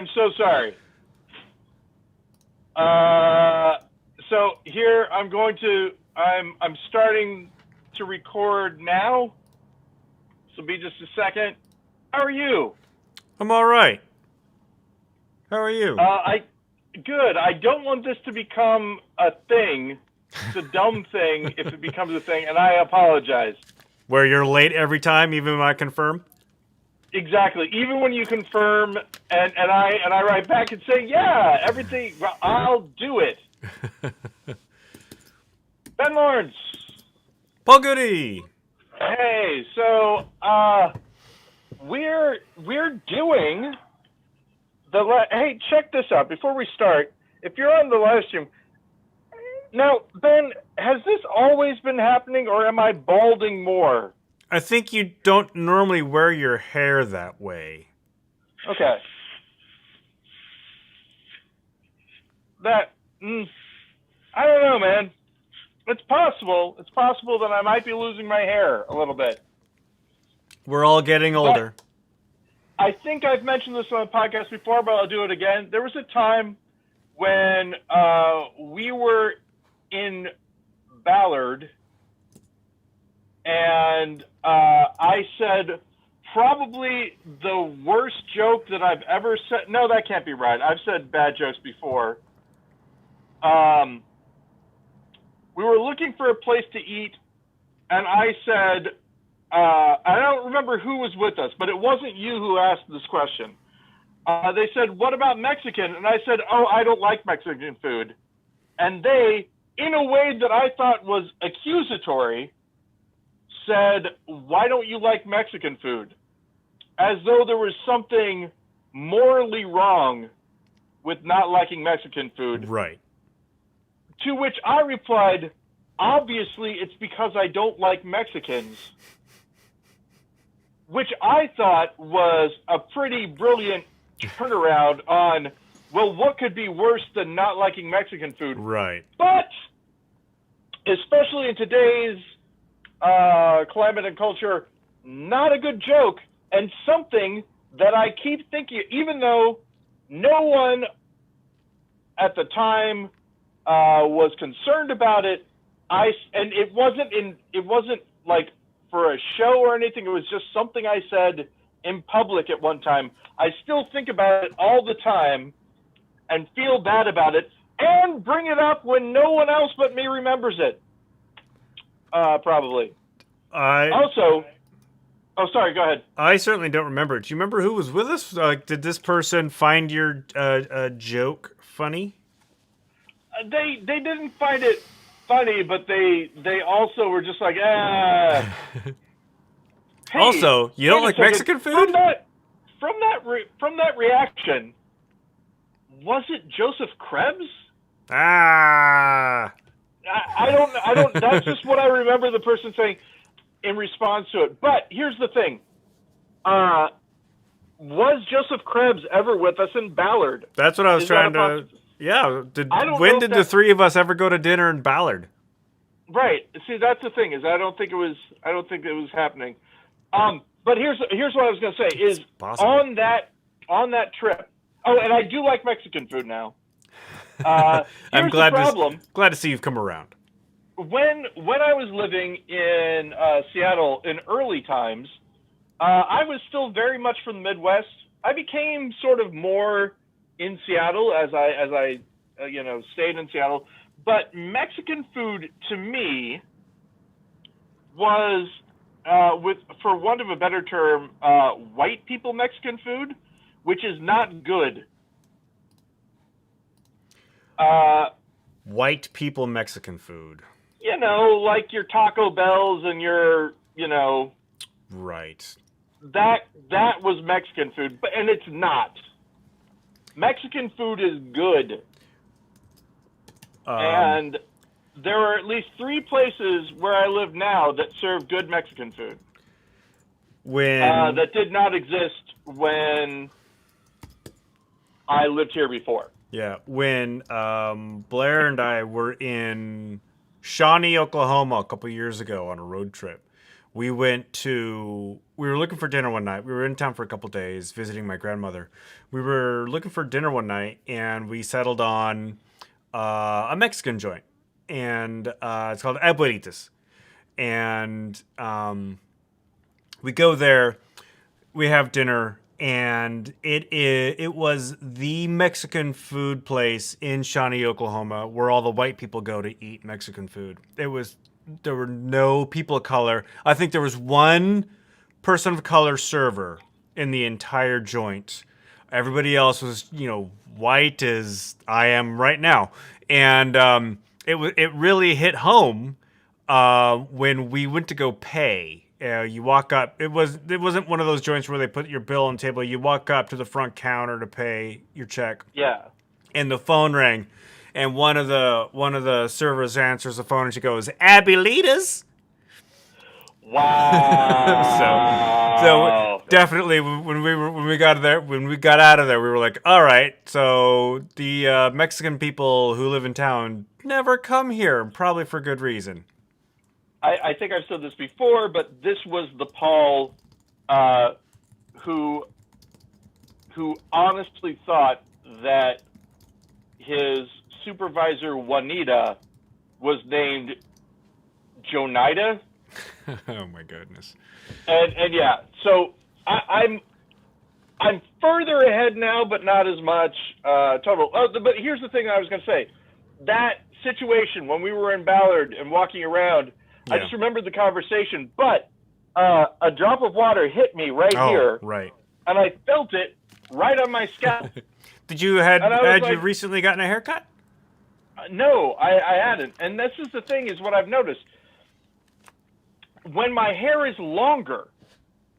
I'm so sorry. So here I'm starting to record now. So be just a second. How are you? I'm all right. How are you? Good. I don't want this to become a thing. It's a dumb thing if it becomes a thing, and I apologize. Where you're late every time, even when I confirm? Exactly. Even when you confirm and I write back and say, yeah, everything, I'll do it. Ben Lawrence. Paul Goody! Hey, so we're doing hey, check this out before we start. If you're on the live stream now, Ben, has this always been happening, or am I balding more? I think you don't normally wear your hair that way. Okay. That I don't know, man. It's possible. It's possible that I might be losing my hair a little bit. We're all getting older. But I think I've mentioned this on the podcast before, but I'll do it again. There was a time when we were in Ballard, and I said probably the worst joke that I've ever said. No, that can't be right. I've said bad jokes before. We were looking for a place to eat, and I said, I don't remember who was with us, but it wasn't you who asked this question. They said, what about Mexican? And I said, oh, I don't like Mexican food. And they, in a way that I thought was accusatory, said, why don't you like Mexican food? As though there was something morally wrong with not liking Mexican food. Right. To which I replied, obviously it's because I don't like Mexicans. Which I thought was a pretty brilliant turnaround on, well, what could be worse than not liking Mexican food? Right. But, especially in today's climate and culture, not a good joke, and something that I keep thinking, even though no one at the time was concerned about it, and it wasn't like for a show or anything. It was just something I said in public at one time. I still think about it all the time and feel bad about it and bring it up when no one else but me remembers it. Probably. Also, oh, sorry, go ahead. I certainly don't remember it. Do you remember who was with us? Did this person find your joke funny? They didn't find it funny, but they also were just like, ah. Hey, also, you don't like Mexican food? From that reaction, was it Joseph Krebs? Ah. I don't. That's just what I remember the person saying in response to it. But here's the thing: was Joseph Krebs ever with us in Ballard? That's what I was trying to. Yeah. When did the three of us ever go to dinner in Ballard? Right. See, that's the thing is I don't think it was happening. But here's what I was going to say is on that trip. Oh, and I do like Mexican food now. I'm glad to see you've come around. When I was living in Seattle in early times, I was still very much from the Midwest. I became sort of more in Seattle as I stayed in Seattle. But Mexican food to me was, for want of a better term, white people Mexican food, which is not good. White people Mexican food. You know, like your Taco Bells and your, Right. That was Mexican food, and it's not. Mexican food is good. And there are at least 3 places where I live now that serve good Mexican food. That did not exist when I lived here before. Yeah, when Blair and I were in Shawnee, Oklahoma a couple years ago on a road trip, We were looking for dinner one night. We were in town for a couple days visiting my grandmother. We were looking for dinner one night, and we settled on a Mexican joint, and it's called Abuelitas. And we go there, we have dinner, and it was the Mexican food place in Shawnee, Oklahoma, where all the white people go to eat Mexican food. There were no people of color. I think there was one person of color server in the entire joint. Everybody else was, white as I am right now, and it really hit home when we went to go pay. You walk up. It wasn't one of those joints where they put your bill on the table. You walk up to the front counter to pay your check. Yeah. And the phone rang, and one of the servers answers the phone, and she goes, "Abuelitas." Wow. So definitely when we got out of there, we were like, all right. So the Mexican people who live in town never come here, probably for good reason. I think I've said this before, but this was the Paul who honestly thought that his supervisor Juanita was named Jonida. Oh my goodness. And yeah, so I'm further ahead now, but not as much total. But here's the thing I was going to say. That situation when we were in Ballard and walking around, I just remembered the conversation, but a drop of water hit me here. Right. And I felt it right on my scalp. Had you recently gotten a haircut? No, I hadn't. And this is the thing, is what I've noticed. When my hair is longer,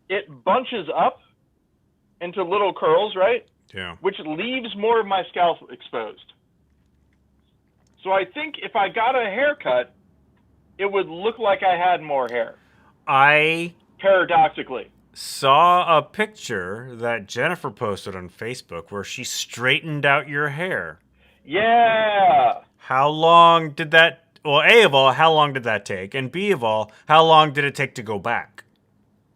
it bunches up into little curls, right? Yeah. Which leaves more of my scalp exposed. So I think if I got a haircut, it would look like I had more hair. Paradoxically. Saw a picture that Jennifer posted on Facebook where she straightened out your hair. Yeah. How long did that... Well, A of all, how long did that take? And B of all, how long did it take to go back?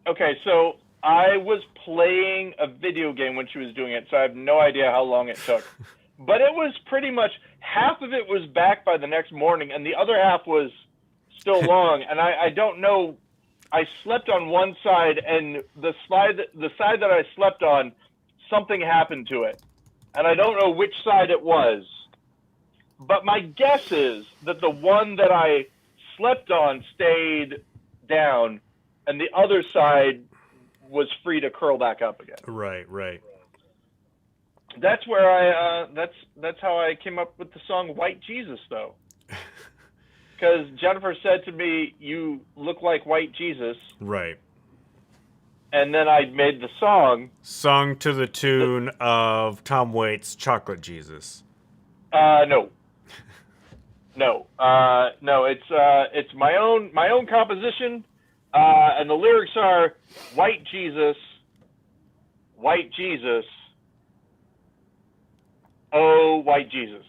Okay, so I was playing a video game when she was doing it, so I have no idea how long it took. But it was pretty much, half of it was back by the next morning, and the other half was still long. And I don't know, I slept on one side, and the side that I slept on, something happened to it. And I don't know which side it was. But my guess is that the one that I slept on stayed down, and the other side was free to curl back up again. Right. That's where that's how I came up with the song White Jesus, though. Because Jennifer said to me, "You look like White Jesus." Right. And then I made the song. Sung to the tune of Tom Waits' Chocolate Jesus. No. No, it's my own composition, and the lyrics are White Jesus, oh White Jesus,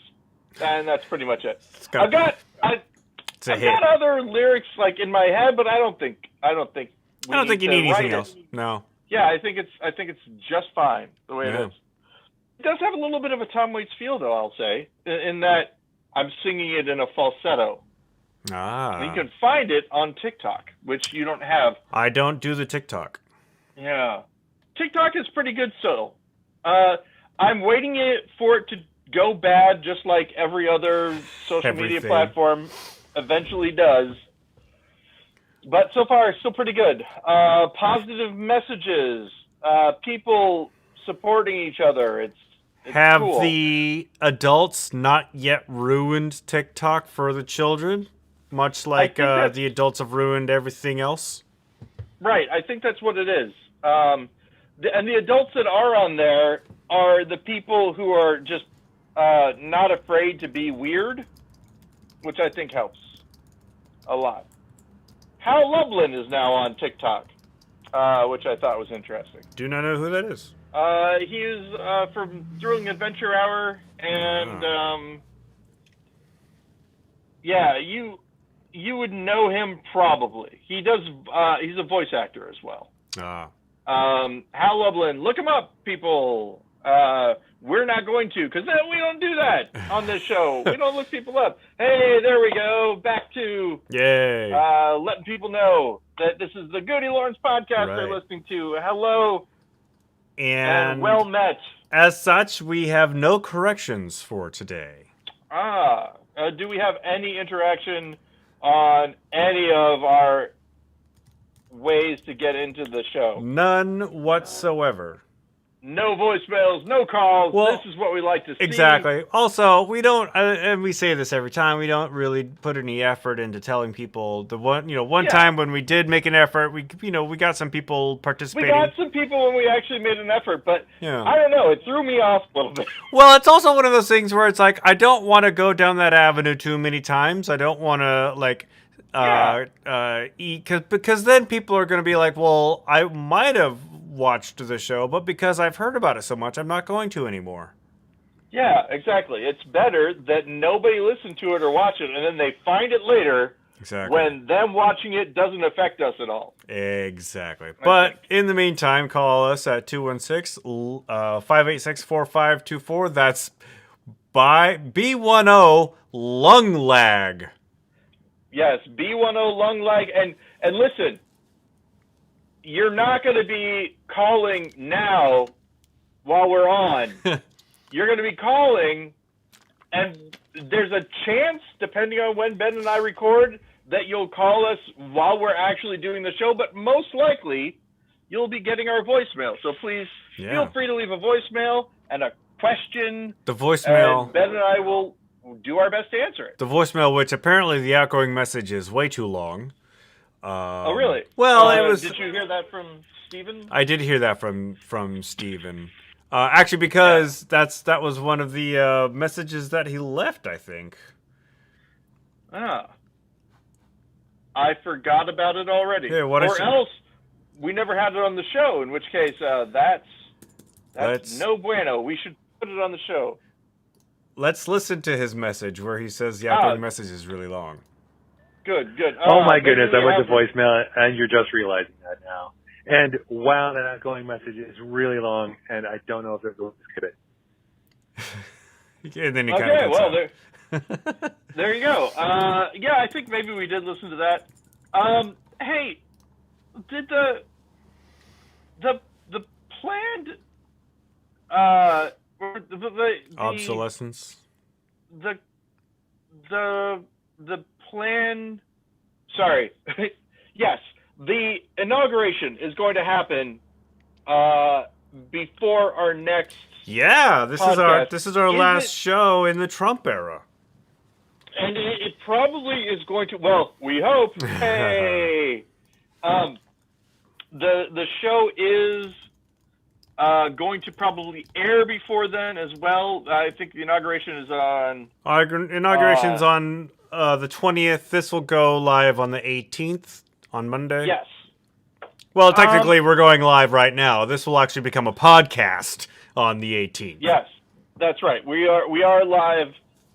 and that's pretty much it. I've got other lyrics like in my head, but I don't think you need anything else. No. Yeah, I think it's just fine the way it is. It does have a little bit of a Tom Waits feel, though. I'll say in that. I'm singing it in a falsetto. You can find it on TikTok, which you don't have. I don't do the TikTok. Yeah. TikTok is pretty good still. I'm waiting for it to go bad, just like every other social media platform eventually does. But so far, it's still pretty good. Positive messages, people supporting each other. It's Have cool. The adults not yet ruined TikTok for the children? Much like the adults have ruined everything else? Right. I think that's what it is. And the adults that are on there are the people who are just not afraid to be weird, which I think helps a lot. Hal Lublin is now on TikTok, which I thought was interesting. Do not know who that is. He is from Thrilling Adventure Hour, and yeah, you you would know him probably. He does. He's a voice actor as well. Hal Lublin, look him up, people. We're not going to, because we don't do that on this show. We don't look people up. Hey, there we go. Back to letting people know that this is the GudeLaurance podcast they're listening to. Hello and well met. As such, we have no corrections for today. Do we have any interaction on any of our ways to get into the show? None whatsoever. No voicemails, no calls. Well, this is what we like to see. Exactly. Also, we don't, and we say this every time, we don't really put any effort into telling people. The one time when we did make an effort, we got some people participating. We got some people when we actually made an effort, but I don't know, it threw me off a little bit. Well, it's also one of those things where it's like, I don't want to go down that avenue too many times. I don't want to because then people are going to be like, well, I might have watched the show, but because I've heard about it so much, I'm not going to anymore. Yeah, exactly. It's better that nobody listened to it or watch it, and then they find it later when them watching it doesn't affect us at all. Exactly. But in the meantime, call us at 216-586-4524. That's by B10 lung lag. Yes, B10 lung lag. And listen, you're not going to be calling now while we're on. You're going to be calling, and there's a chance, depending on when Ben and I record, that you'll call us while we're actually doing the show, but most likely you'll be getting our voicemail. So please feel free to leave a voicemail and a question. The voicemail. And Ben and I will do our best to answer it. The voicemail, which apparently the outgoing message is way too long. Oh, really? Well, it was. Did you hear that from Steven? I did hear that from Steven. Actually, because that was one of the messages that he left, I think. I forgot about it already. Yeah, or else we never had it on the show, in which case that's no bueno. We should put it on the show. Let's listen to his message where he says the outgoing message is really long. Good. Oh my goodness, I went to voicemail and you're just realizing that now. And wow, that outgoing message is really long, and I don't know if they're going to skip it. And then he there you go. I think maybe we did listen to that. Hey, did the planned the obsolescence? The plan. Sorry. Yes, the inauguration is going to happen before our next. Yeah, this is our last show in the Trump era. And it probably is going to. Well, we hope. Hey, the show is going to probably air before then as well. I think the inauguration is on. Inauguration's on the 20th. This will go live on the 18th on Monday. Yes. Well, technically, we're going live right now. This will actually become a podcast on the 18th. Yes, that's right. We are live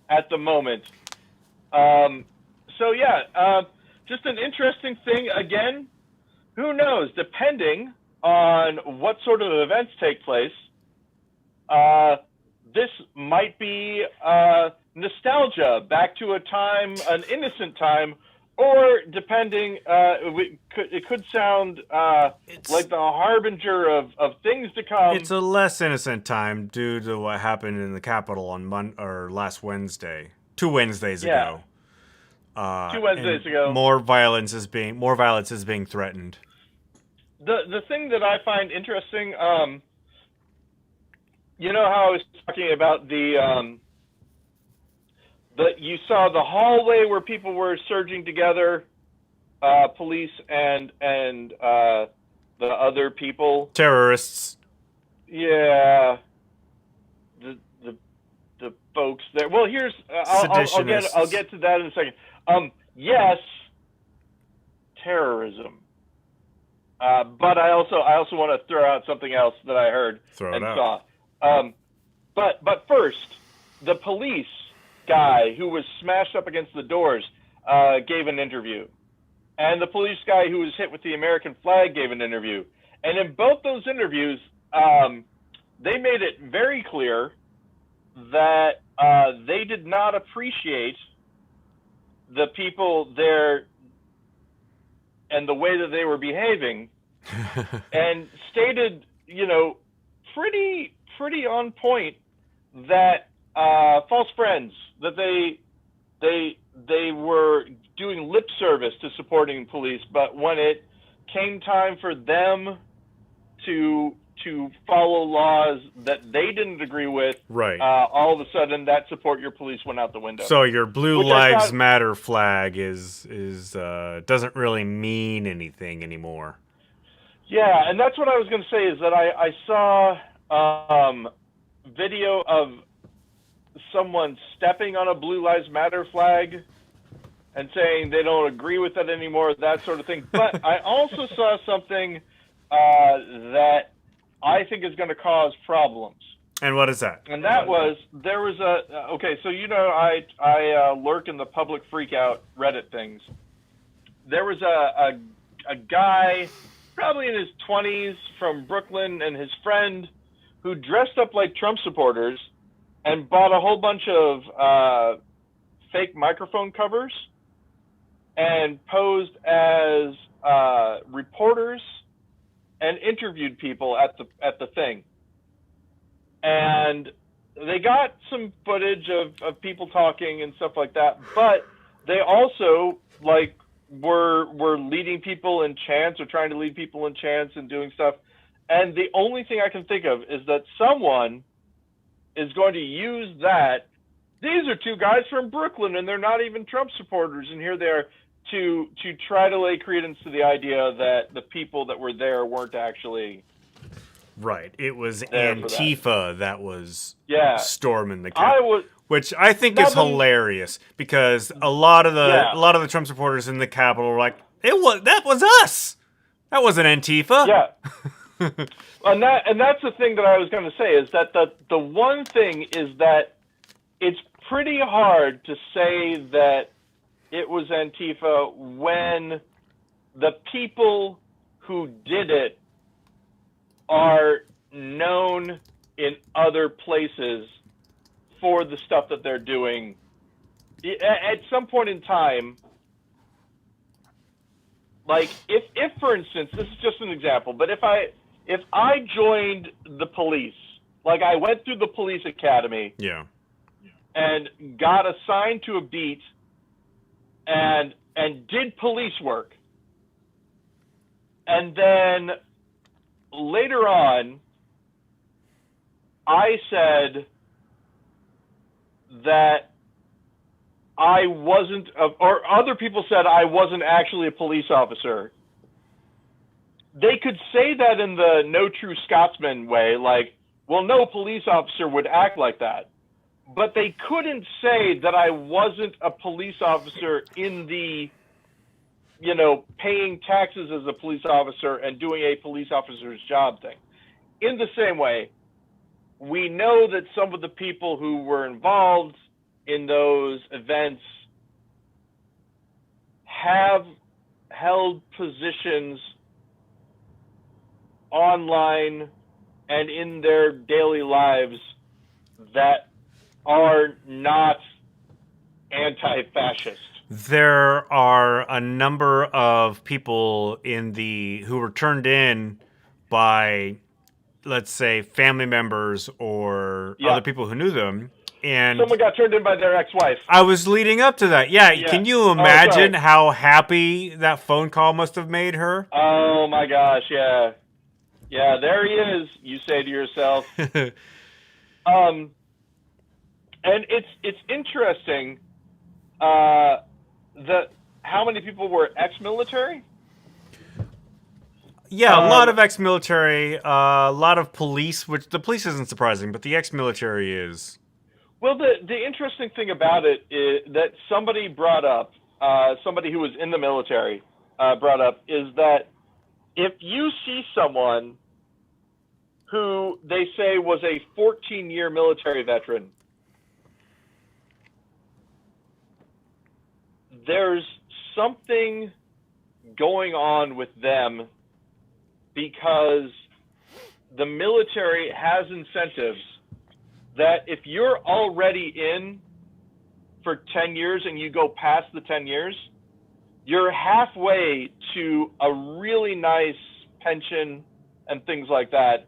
at the moment. Just an interesting thing. Again, who knows? Depending on what sort of events take place, this might be nostalgia, back to an innocent time, or depending, it could sound like the harbinger of things to come. It's a less innocent time due to what happened in the Capitol on last Wednesday, 2 Wednesdays ago. 2 Wednesdays ago. More violence is being threatened. The thing that I find interesting, you know how I was talking about you saw the hallway where people were surging together, police and the other people, terrorists. Yeah, the folks there. Well, here's I'll get to that in a second. Yes, terrorism. But I also want to throw out something else that I heard and saw. But first, the police guy who was smashed up against the doors. gave an interview, and the police guy who was hit with the American flag gave an interview. And in both those interviews, they made it very clear that they did not appreciate the people there and the way that they were behaving, and stated, pretty on point that false friends, that they were doing lip service to supporting police, but when it came time for them to follow laws that they didn't agree with, right, all of a sudden that support your police went out the window. So your Blue Lives Matter flag is doesn't really mean anything anymore. Yeah, and that's what I was going to say, is that I saw video of someone stepping on a Blue Lives Matter flag and saying they don't agree with it anymore, that sort of thing. But I also saw something that I think is going to cause problems. And what is that? And that was, there was so I lurk in the public freakout Reddit things. There was a guy, probably in his 20s, from Brooklyn, and his friend, who dressed up like Trump supporters and bought a whole bunch of fake microphone covers and posed as reporters and interviewed people at the thing. And they got some footage of people talking and stuff like that, but they also were leading people in chants, or trying to lead people in chants and doing stuff. And the only thing I can think of is that someone is going to use that. These are two guys from Brooklyn, and they're not even Trump supporters, and here they are, to try to lay credence to the idea that the people that were there weren't actually right. It was Antifa that was storming the Capitol, which I think is hilarious, because a lot of the Trump supporters in the Capitol were like, that was us. That wasn't Antifa. Yeah. and that's the thing that I was going to say, is that the one thing is that it's pretty hard to say that it was Antifa when the people who did it are known in other places for the stuff that they're doing. At some point in time, like if for instance, this is just an example, but if I joined the police, like I went through the police academy, and got assigned to a beat and did police work, and then later on I said that I wasn't, or other people said I wasn't actually a police officer, they could say that in the no true Scotsman way, like, well, no police officer would act like that. But they couldn't say that I wasn't a police officer in the, paying taxes as a police officer and doing a police officer's job thing. In the same way, we know that some of the people who were involved in those events have held positions online and in their daily lives that are not anti-fascist. There are a number of people who were turned in by, let's say, family members or other people who knew them. And someone got turned in by their ex-wife. I was leading up to that. Yeah. Can you imagine how happy that phone call must have made her? Oh my gosh, yeah. Yeah, there he is, you say to yourself. And it's interesting that how many people were ex-military? Yeah, a lot of ex-military, a lot of police, which the police isn't surprising, but the ex-military is. Well, the interesting thing about it is that somebody brought up, somebody who was in the military brought up, is that if you see someone who they say was a 14-year military veteran, there's something going on with them because the military has incentives that if you're already in for 10 years and you go past the 10 years, you're halfway to a really nice pension and things like that.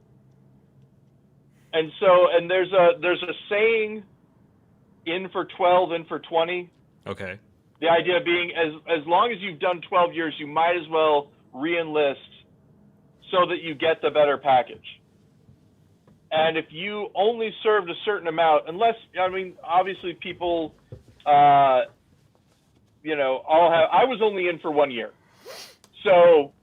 And so, and there's a saying, in for 12, in for 20. Okay. The idea being, as long as you've done 12 years, you might as well re-enlist so that you get the better package. And if you only served a certain amount, unless, I mean, obviously people, you know, all have, I was only in for 1 year. So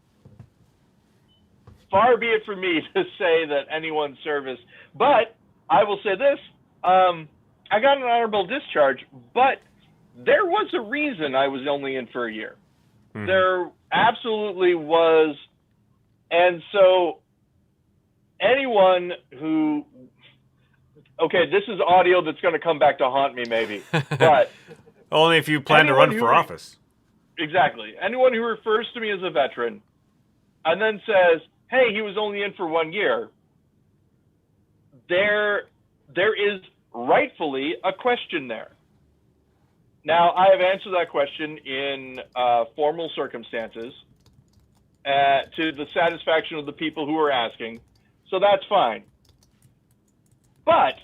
far be it from me to say that anyone's service, but I will say this, I got an honorable discharge, but there was a reason I was only in for a year. Mm-hmm. There absolutely was. And so anyone who, okay, this is audio that's going to come back to haunt me maybe, but only if you plan to run for office. Exactly. Anyone who refers to me as a veteran and then says, hey, he was only in for 1 year, there is rightfully a question there. Now, I have answered that question in formal circumstances to the satisfaction of the people who are asking, so that's fine. But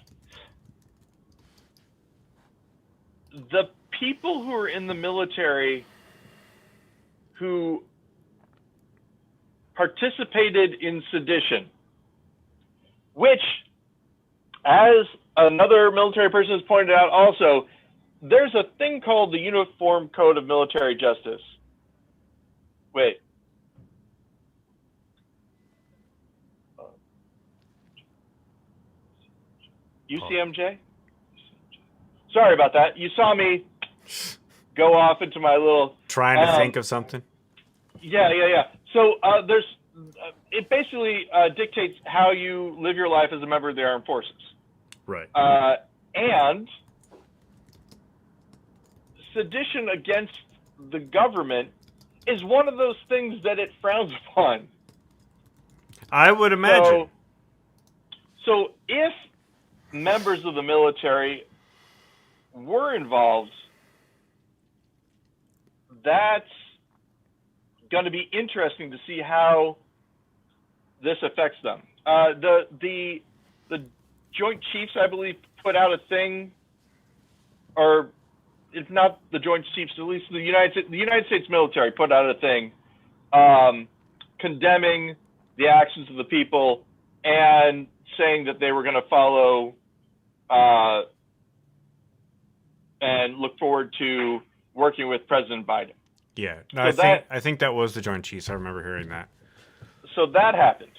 the people who are in the military who participated in sedition, which, as another military person has pointed out also, there's a thing called the Uniform Code of Military Justice. Wait. UCMJ? Sorry about that. You saw me go off into my little... Trying to think of something? Yeah. So it basically dictates how you live your life as a member of the armed forces. Right. And sedition against the government is one of those things that it frowns upon. I would imagine. So if members of the military were involved, that's going to be interesting to see how this affects them. The Joint Chiefs, I believe, put out a thing, or if not the Joint Chiefs, at least the United States military put out a thing condemning the actions of the people and saying that they were going to follow and look forward to working with President Biden. Yeah, no, I think that was the Joint Chiefs. I remember hearing that. So that happened.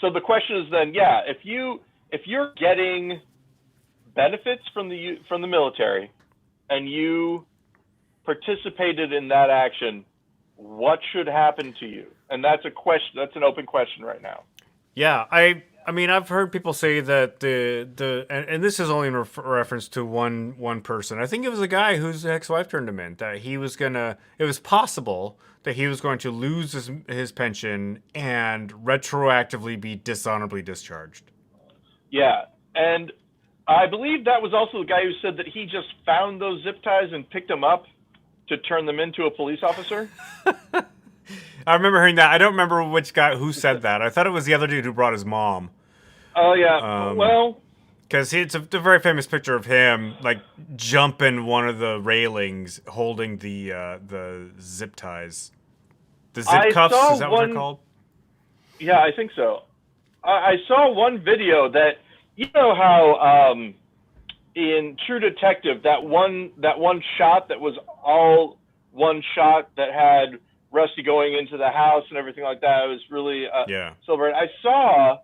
So the question is then, if you're getting benefits from the military and you participated in that action, what should happen to you? And that's a question. That's an open question right now. Yeah, I mean, I've heard people say that and this is only in reference to one person. I think it was a guy whose ex-wife turned him in, that he was it was possible that he was going to lose his pension and retroactively be dishonorably discharged. Yeah, and I believe that was also the guy who said that he just found those zip ties and picked them up to turn them into a police officer. I remember hearing that. I don't remember which guy who said that. I thought it was the other dude who brought his mom. Oh, yeah. Well, because it's a very famous picture of him, like, jumping one of the railings, holding the zip ties. The zip cuffs, is that what they're called? Yeah, I think so. I saw one video that, you know how in True Detective, that one shot that was all one shot that had Rusty going into the house and everything like that. It was really silver. I saw,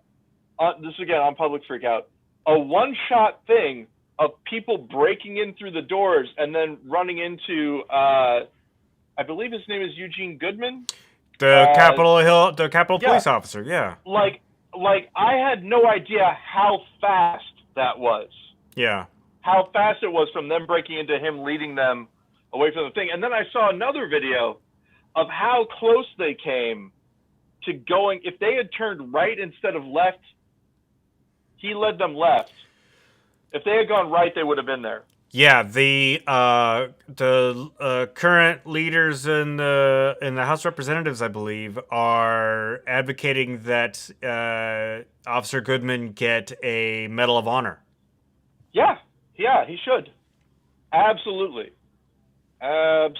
this again on Public Freakout, a one-shot thing of people breaking in through the doors and then running into, I believe his name is Eugene Goodman? The Capitol Police officer, yeah. Like I had no idea how fast that was. Yeah. how fast it was from them breaking into him, leading them away from the thing. And then I saw another video of how close they came to going. If they had turned right instead of left, he led them left. If they had gone right, they would have been there. Yeah, the current leaders in the House of Representatives, I believe, are advocating that Officer Goodman get a Medal of Honor. Yeah, he should. Absolutely. It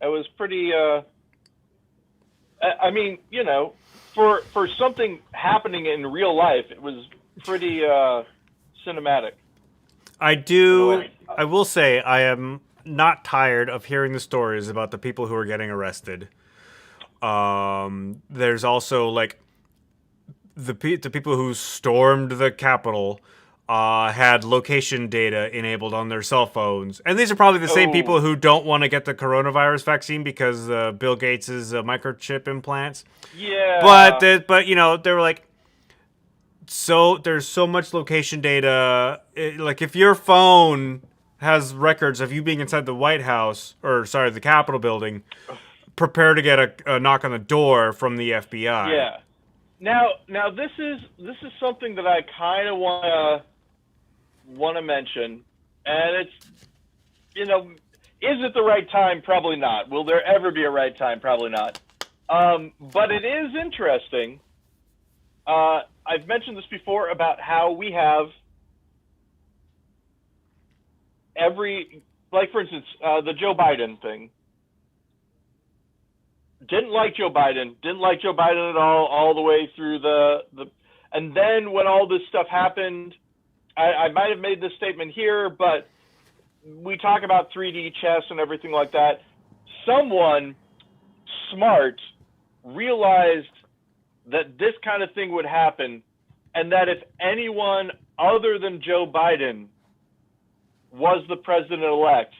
was pretty. I mean, you know, for something happening in real life, it was pretty cinematic. I will say I am not tired of hearing the stories about the people who are getting arrested. There's also like the people who stormed the Capitol had location data enabled on their cell phones, and these are probably the same people who don't want to get the coronavirus vaccine because Bill Gates' microchip implants. Yeah, but you know, they were like, so there's so much location data. Like if your phone has records of you being inside the White House, or sorry, the Capitol building, prepare to get a knock on the door from the FBI. Yeah. Now this is something that I kind of want to mention, and it's, you know, is it the right time? Probably not. Will there ever be a right time? Probably not. But it is interesting. I've mentioned this before about how we have like for instance, the Joe Biden thing. Didn't like Joe Biden at all the way through and then when all this stuff happened, I might have made this statement here, but we talk about 3D chess and everything like that. Someone smart realized that this kind of thing would happen, and that if anyone other than Joe Biden was the president-elect,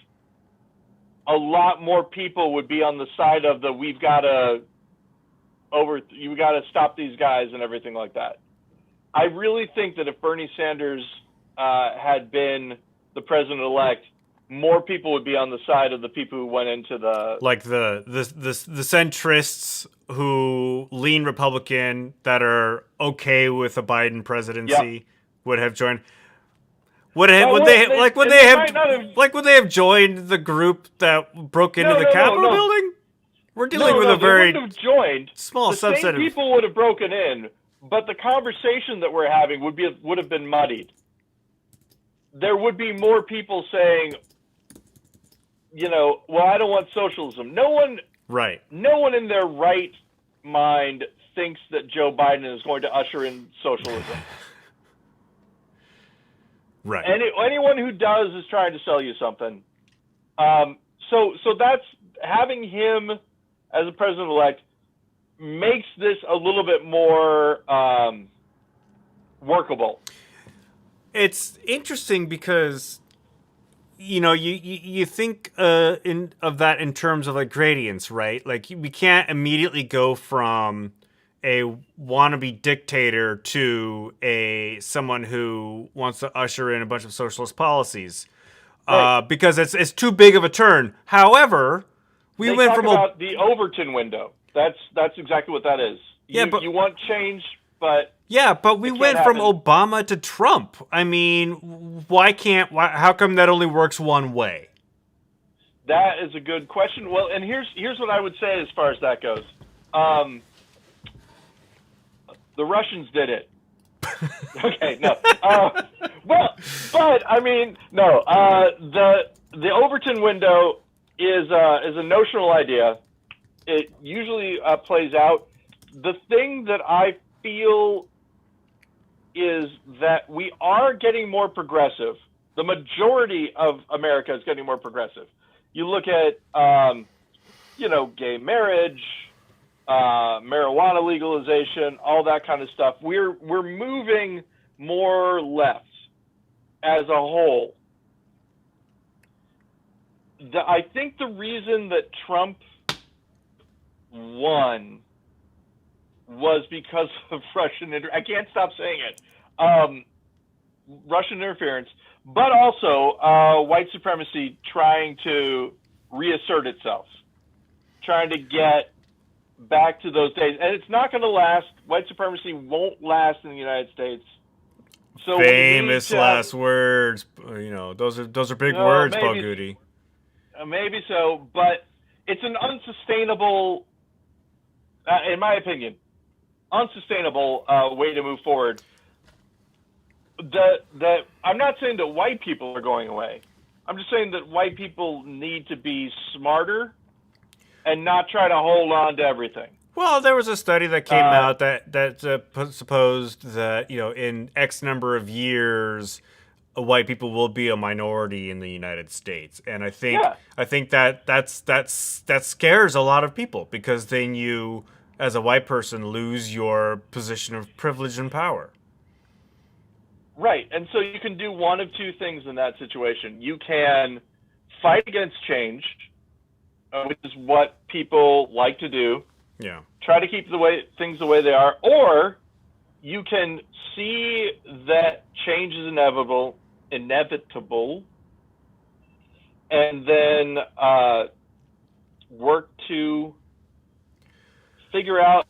a lot more people would be on the side of the you got to stop these guys and everything like that. I really think that if Bernie Sanders had been the president-elect, more people would be on the side of the people who went into the centrists who lean Republican that are okay with a Biden presidency would have joined. Would they have joined the group that broke into the Capitol building? We're dealing with a very small subset. The same people would have broken in, but the conversation that we're having would have been muddied. There would be more people saying, you know, well, I don't want socialism. No one in their right mind thinks that Joe Biden is going to usher in socialism. Right. Anyone who does is trying to sell you something. So that's having him as a president-elect makes this a little bit more workable. It's interesting because, you know, you think of that in terms of like gradients, right? Like we can't immediately go from a wannabe dictator to someone who wants to usher in a bunch of socialist policies, because it's too big of a turn. However, we went from about the Overton window. That's exactly what that is. But you want change, but we went from Obama to Trump. I mean, how come that only works one way? That is a good question. Well, and here's what I would say as far as that goes. The Russians did it. Okay, no. But I mean, no. The Overton window is a notional idea. It usually plays out. The thing that I feel is that we are getting more progressive. The majority of America is getting more progressive. You look at, gay marriage, marijuana legalization, all that kind of stuff. We're moving more left as a whole. I think the reason that Trump won was because of Russian I can't stop saying it. Russian interference, but also white supremacy trying to reassert itself, trying to get back to those days. And it's not going to last. White supremacy won't last in the United States. So famous last words. Those are big words, Paul Goody. Maybe so, but it's an unsustainable, in my opinion, unsustainable way to move forward. I'm not saying that white people are going away. I'm just saying that white people need to be smarter and not try to hold on to everything. Well, there was a study that came out that supposed that in X number of years, white people will be a minority in the United States, and I think that scares a lot of people, because then you, as a white person, lose your position of privilege and power. Right, and so you can do one of two things in that situation. You can fight against change, which is what people like to do. Yeah. Try to keep things the way they are, or you can see that change is inevitable, and then work to figure out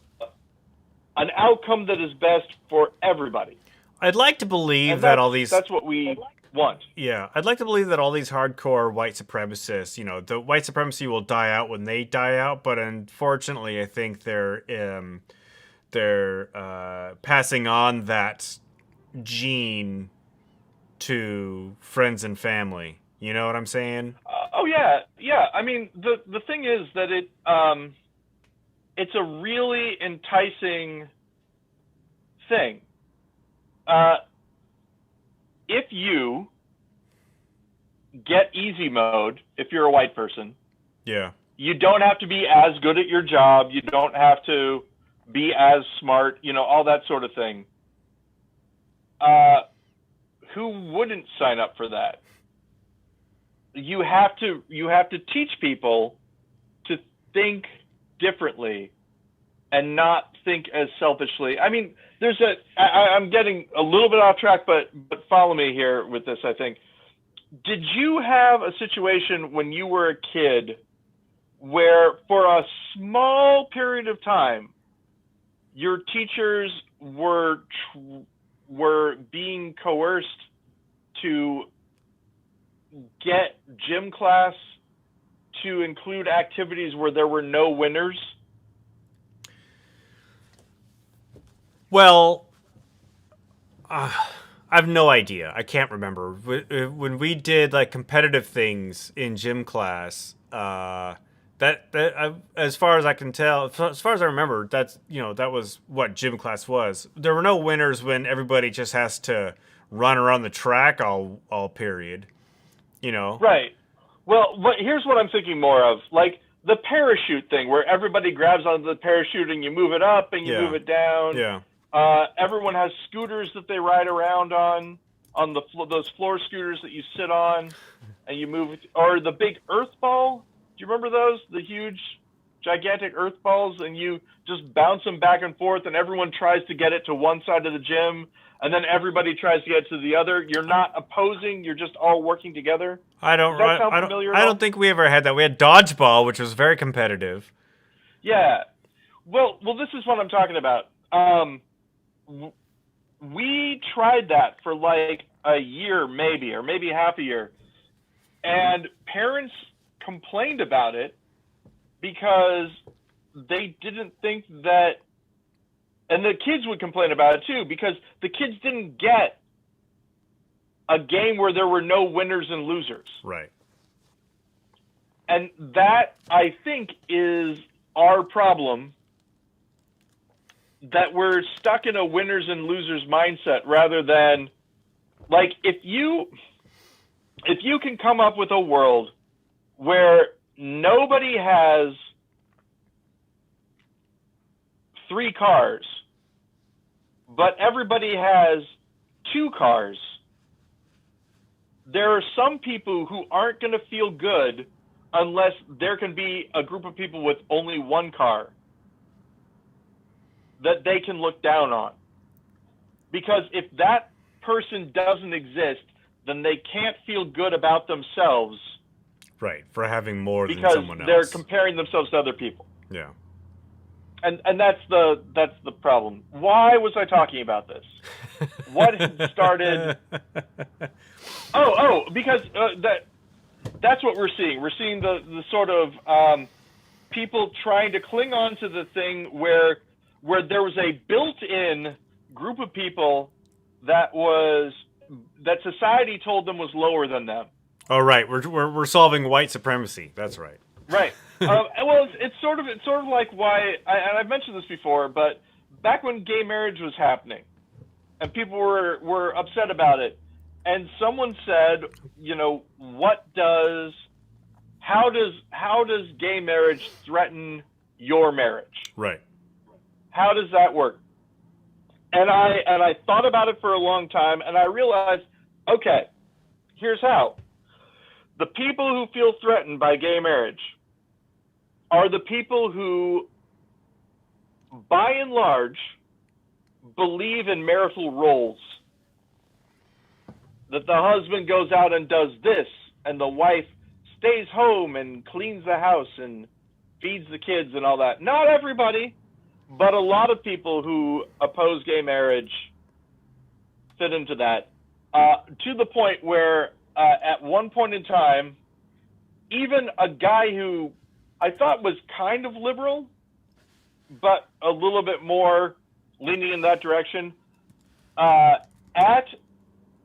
an outcome that is best for everybody. I'd like to believe that's what we want. Yeah, I'd like to believe that all these hardcore white supremacists, the white supremacy will die out when they die out, but unfortunately, I think they're passing on that gene to friends and family. You know what I'm saying? Yeah. I mean, the thing is that it's a really enticing thing. If you get easy mode, if you're a white person, yeah, you don't have to be as good at your job. You don't have to be as smart, all that sort of thing. Who wouldn't sign up for that? You have to teach people to think differently and not think as selfishly. I mean, I'm getting a little bit off track, but follow me here with this, I think. Did you have a situation when you were a kid where for a small period of time, your teachers were being coerced to get gym class to include activities where there were no winners? Well, I have no idea. I can't remember. When we did like competitive things in gym class, as far as I can tell, as far as I remember, that was what gym class was. There were no winners when everybody just has to run around the track all period. Right. Well, but here's what I'm thinking more of, like the parachute thing, where everybody grabs onto the parachute and you move it up and you move it down. Yeah. Everyone has scooters that they ride around on those floor scooters that you sit on and you move, or the big earth ball. Do you remember those? The huge, gigantic earth balls, and you just bounce them back and forth, and everyone tries to get it to one side of the gym, and then everybody tries to get to the other. You're not opposing; you're just all working together. I don't think we ever had that. We had dodgeball, which was very competitive. Yeah. Well, this is what I'm talking about. We tried that for like a year, maybe, or maybe half a year, and parents complained about it because they didn't think that, and the kids would complain about it too, because the kids didn't get a game where there were no winners and losers. Right. And that, I think, is our problem, that we're stuck in a winners and losers mindset rather than, like, if you can come up with a world where nobody has 3 cars, but everybody has 2 cars, there are some people who aren't going to feel good unless there can be a group of people with only 1 car that they can look down on. Because if that person doesn't exist, then they can't feel good about themselves. Right, for having more than someone else. Because they're comparing themselves to other people. Yeah. And that's the problem. Why was I talking about this? What had started? Because that's what we're seeing. We're seeing the sort of people trying to cling on to the thing where there was a built-in group of people that society told them was lower than them. Oh, right. We're solving white supremacy. That's right. Right. Well, it's sort of like why, and I've mentioned this before, but back when gay marriage was happening, and people were upset about it, and someone said, how does gay marriage threaten your marriage? Right. How does that work? And I thought about it for a long time, and I realized, okay, here's how. The people who feel threatened by gay marriage are the people who, by and large, believe in marital roles. That the husband goes out and does this, and the wife stays home and cleans the house and feeds the kids and all that. Not everybody, but a lot of people who oppose gay marriage fit into that. To the point where, at one point in time, even a guy who I thought was kind of liberal, but a little bit more leaning in that direction, at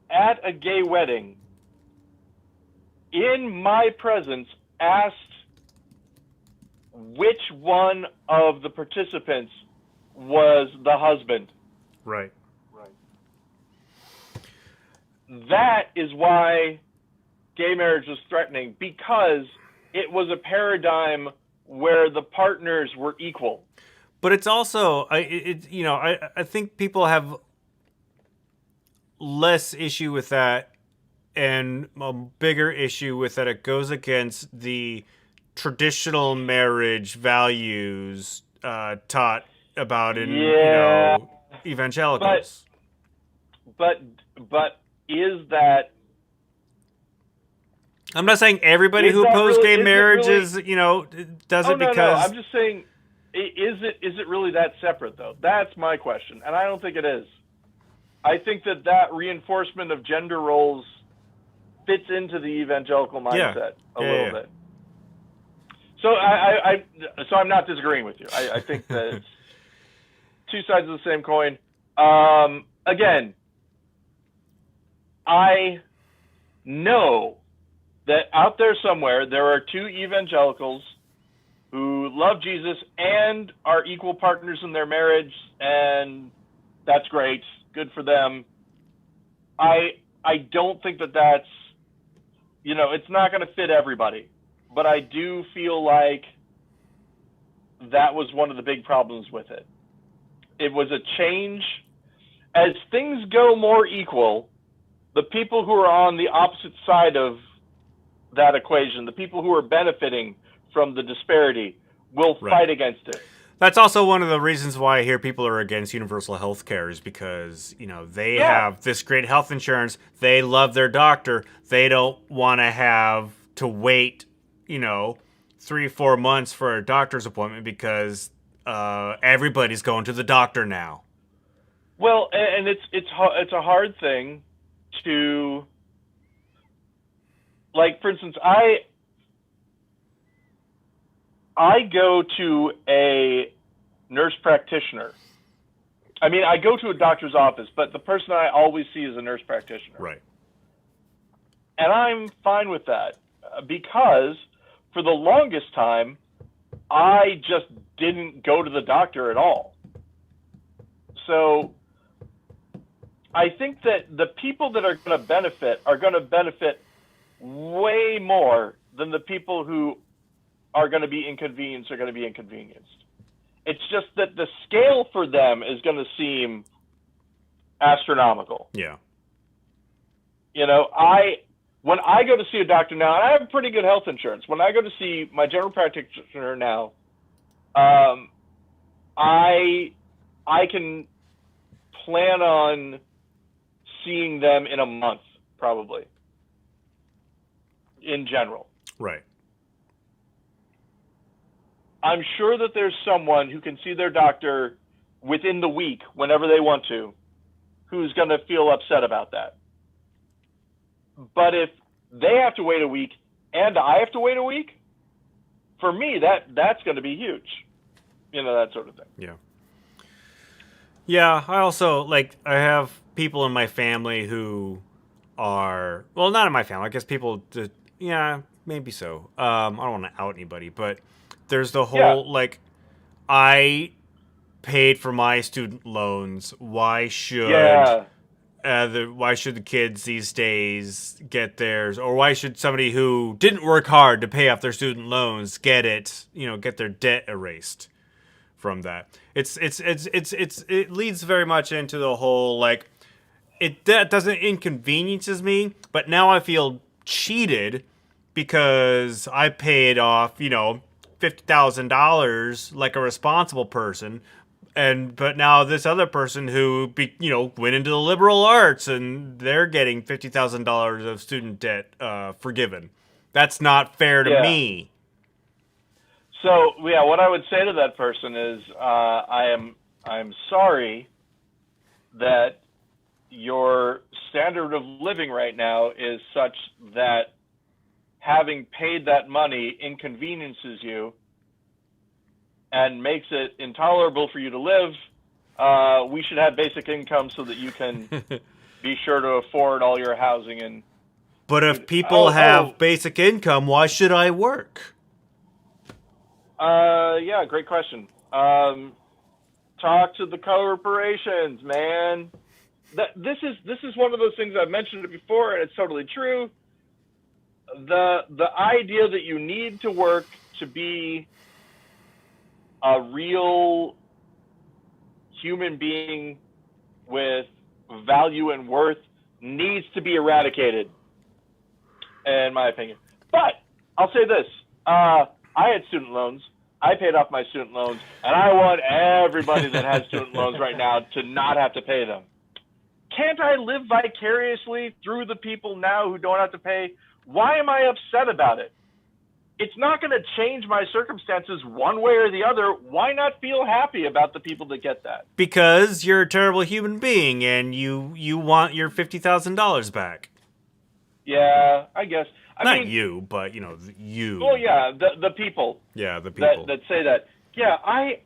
a gay wedding, in my presence, asked which one of the participants was the husband. Right. That is why gay marriage was threatening, because it was a paradigm where the partners were equal. But it's also, I think people have less issue with that and a bigger issue with that it goes against the traditional marriage values taught about in evangelicals. But is that? I'm not saying everybody who opposes gay marriage does it because. No. I'm just saying, is it really that separate though? That's my question, and I don't think it is. I think that reinforcement of gender roles fits into the evangelical mindset a little bit. So I'm not disagreeing with you. I think that it's two sides of the same coin. Again, I know that out there somewhere there are two evangelicals who love Jesus and are equal partners in their marriage, and that's great. Good for them. I don't think that's, it's not going to fit everybody, but I do feel like that was one of the big problems with it. It was a change. As things go more equal, the people who are on the opposite side of that equation, the people who are benefiting from the disparity, will fight against it. That's also one of the reasons why I hear people are against universal health care, is because, they have this great health insurance. They love their doctor. They don't want to have to wait, 3-4 months for a doctor's appointment because everybody's going to the doctor now. Well, and it's a hard thing to, like, for instance, I go to a nurse practitioner. I mean, I go to a doctor's office, but the person I always see is a nurse practitioner. Right. And I'm fine with that because for the longest time, I just didn't go to the doctor at all. So I think that the people that are going to benefit way more than the people who are going to be inconvenienced. It's just that the scale for them is going to seem astronomical. Yeah. When I go to see a doctor now, and I have pretty good health insurance. When I go to see my general practitioner now, I can plan on seeing them in a month, probably, in general. Right. I'm sure that there's someone who can see their doctor within the week, whenever they want to, who's going to feel upset about that. But if they have to wait a week and I have to wait a week, for me, that's going to be huge. You know, that sort of thing. Yeah. Yeah, I also, I have people in my family who are, well, not in my family. I guess people, yeah, maybe so. I don't want to out anybody, but there's the whole, I paid for my student loans. Why should the kids these days get theirs, or why should somebody who didn't work hard to pay off their student loans get their debt erased from that? It leads very much into the whole that doesn't inconveniences me, but now I feel cheated because I paid off $50,000 like a responsible person. But now this other person who went into the liberal arts and they're getting $50,000 of student debt forgiven. That's not fair to me. So what I would say to that person is, I'm sorry that your standard of living right now is such that having paid that money inconveniences you and makes it intolerable for you to live. We should have basic income so that you can be sure to afford all your housing. But if people have basic income, why should I work? Yeah, great question. Talk to the corporations, man. This is one of those things I've mentioned it before, and it's totally true. The idea that you need to work to be a real human being with value and worth needs to be eradicated, in my opinion. But I'll say this. I had student loans. I paid off my student loans, and I want everybody that has student loans right now to not have to pay them. Can't I live vicariously through the people now who don't have to pay? Why am I upset about it? It's not going to change my circumstances one way or the other. Why not feel happy about the people that get that? Because you're a terrible human being and you want your $50,000 back. Yeah, I guess. I mean, you, but you. Well, yeah, the people. Yeah, the people that say that. Yeah, I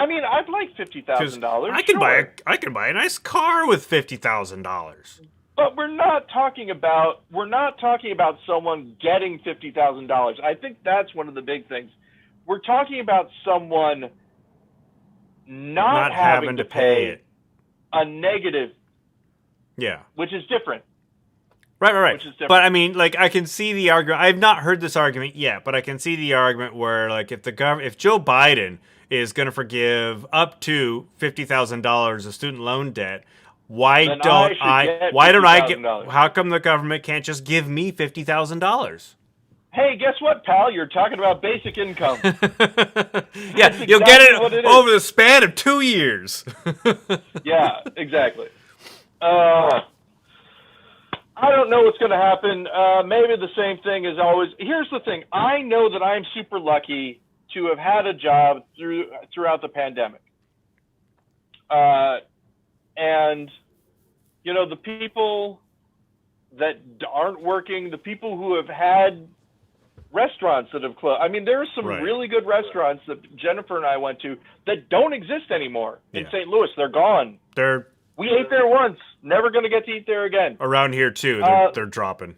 mean, I'd like $50,000. I can buy a nice car with $50,000. But we're not talking about someone getting $50,000. I think that's one of the big things. We're talking about someone not having to pay it. A negative. Yeah. Which is different. Right. Which is different. But I mean, I can see the argument. I have not heard this argument yet, but I can see the argument where, if Joe Biden is going to forgive up to $50,000 of student loan debt, how come the government can't just give me $50,000? Hey, guess what, pal? You're talking about basic income. Yeah, you'll get it over the span of 2 years. Yeah, exactly. I don't know what's going to happen. Maybe the same thing is always. Here's the thing. I know that I'm super lucky to have had a job throughout the pandemic. And, the people that aren't working, the people who have had restaurants that have closed. I mean, there are some really good restaurants that Jennifer and I went to that don't exist anymore in St. Louis. They're gone. We ate there once. Never going to get to eat there again. Around here, too. They're dropping.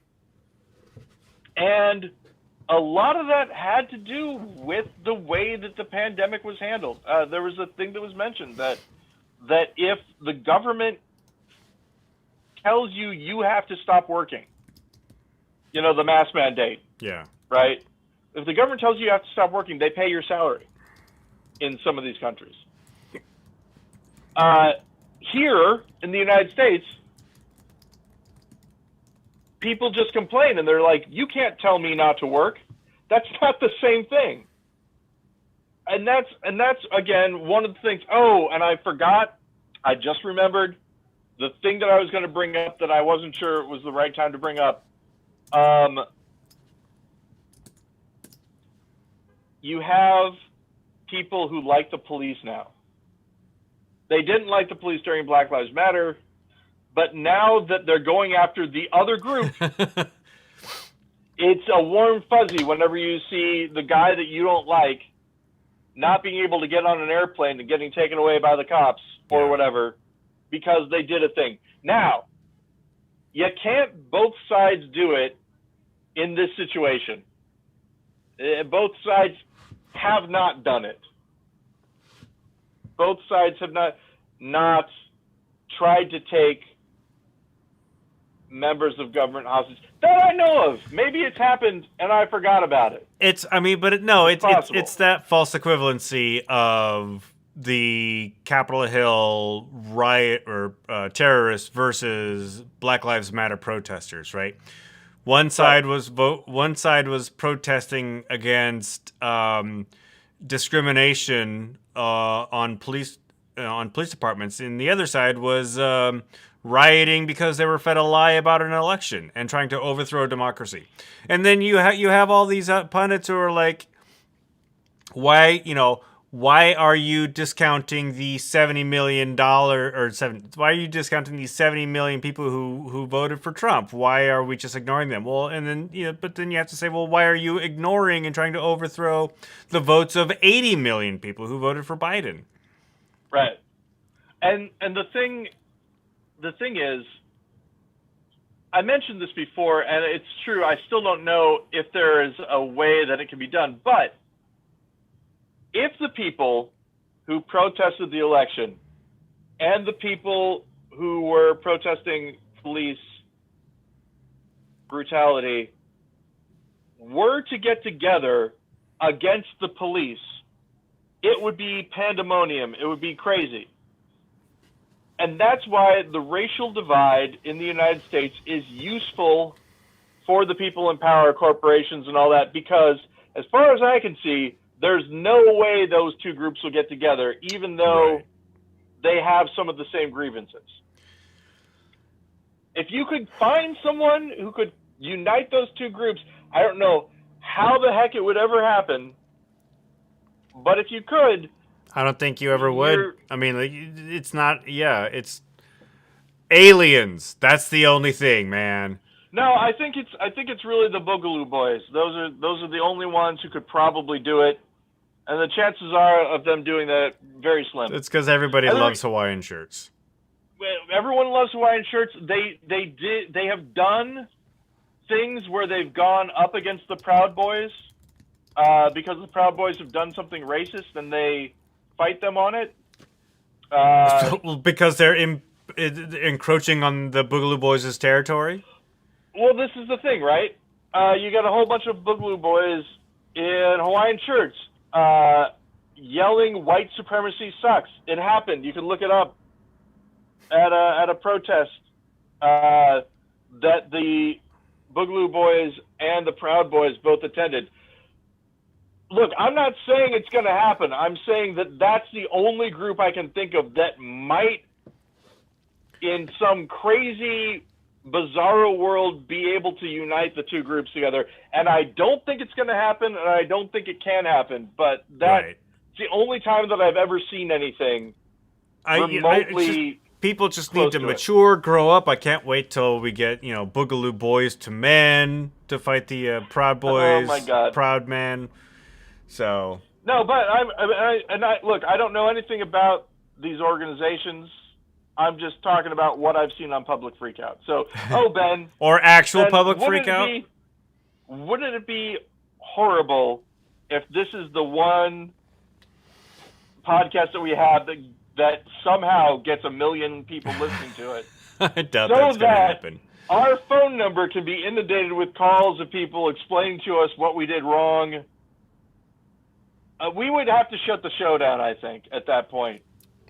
And a lot of that had to do with the way that the pandemic was handled. There was a thing that was mentioned that if the government tells you have to stop working, the mask mandate. Yeah. Right? If the government tells you have to stop working, they pay your salary in some of these countries. Here in the United States, people just complain and they're like, you can't tell me not to work. That's not the same thing. And that's again, one of the things. Oh, and I forgot, I just remembered, the thing that I was going to bring up that I wasn't sure it was the right time to bring up. You have people who like the police now. They didn't like the police during Black Lives Matter, but now that they're going after the other group, it's a warm fuzzy whenever you see the guy that you don't like not being able to get on an airplane and getting taken away by the cops or whatever because they did a thing. Now, you can't both sides do it in this situation. Both sides have not done it. Both sides have not tried to take members of government hostage that I know of. Maybe it's happened and I forgot about it. It's that false equivalency of the Capitol Hill riot or terrorists versus Black Lives Matter protesters, right? One side was protesting against discrimination on police departments, and the other side was rioting because they were fed a lie about an election and trying to overthrow democracy. And then you have all these pundits who are like, why are you discounting the $70 million why are you discounting these 70 million people who voted for Trump? Why are we just ignoring them? Well, and then but then you have to say, well, why are you ignoring and trying to overthrow the votes of 80 million people who voted for Biden? Right. And the thing is, I mentioned this before, and it's true, I still don't know if there is a way that it can be done, but if the people who protested the election and the people who were protesting police brutality were to get together against the police, it would be pandemonium. It would be crazy. And that's why the racial divide in the United States is useful for the people in power, corporations, and all that, because as far as I can see, there's no way those two groups will get together, even though they have some of the same grievances. If you could find someone who could unite those two groups, I don't know how the heck it would ever happen, but if you could... I don't think you ever would. I mean, it's not... Yeah, it's aliens. That's the only thing, man. No, I think it's really the Boogaloo Boys. Those are the only ones who could probably do it. And the chances are of them doing that very slim. It's because everybody loves Hawaiian shirts. Everyone loves Hawaiian shirts. They have done things where they've gone up against the Proud Boys because the Proud Boys have done something racist and they fight them on it. Because they're encroaching on the Boogaloo Boys' territory? Well, this is the thing, right? You got a whole bunch of Boogaloo Boys in Hawaiian shirts. Yelling white supremacy sucks. It happened. You can look it up at a protest that the Boogaloo Boys and the Proud Boys both attended. Look, I'm not saying it's going to happen. I'm saying that that's the only group I can think of that might, in some crazy, bizarro world, be able to unite the two groups together. And I don't think it's going to happen, and I don't think it can happen. But that's the only time that I've ever seen anything remotely. People just need to mature, grow up. I can't wait till we get, Boogaloo Boys to Men to fight the Proud Boys. Oh my God. Proud Men. So no, but look, I don't know anything about these organizations. I'm just talking about what I've seen on Public Freakout. So, Ben. Or actual Ben, Public Freakout? Wouldn't it be horrible if this is the one podcast that we have that somehow gets 1 million people listening to it? I doubt that's going to happen. Our phone number can be inundated with calls of people explaining to us what we did wrong. We would have to shut the show down, I think, at that point.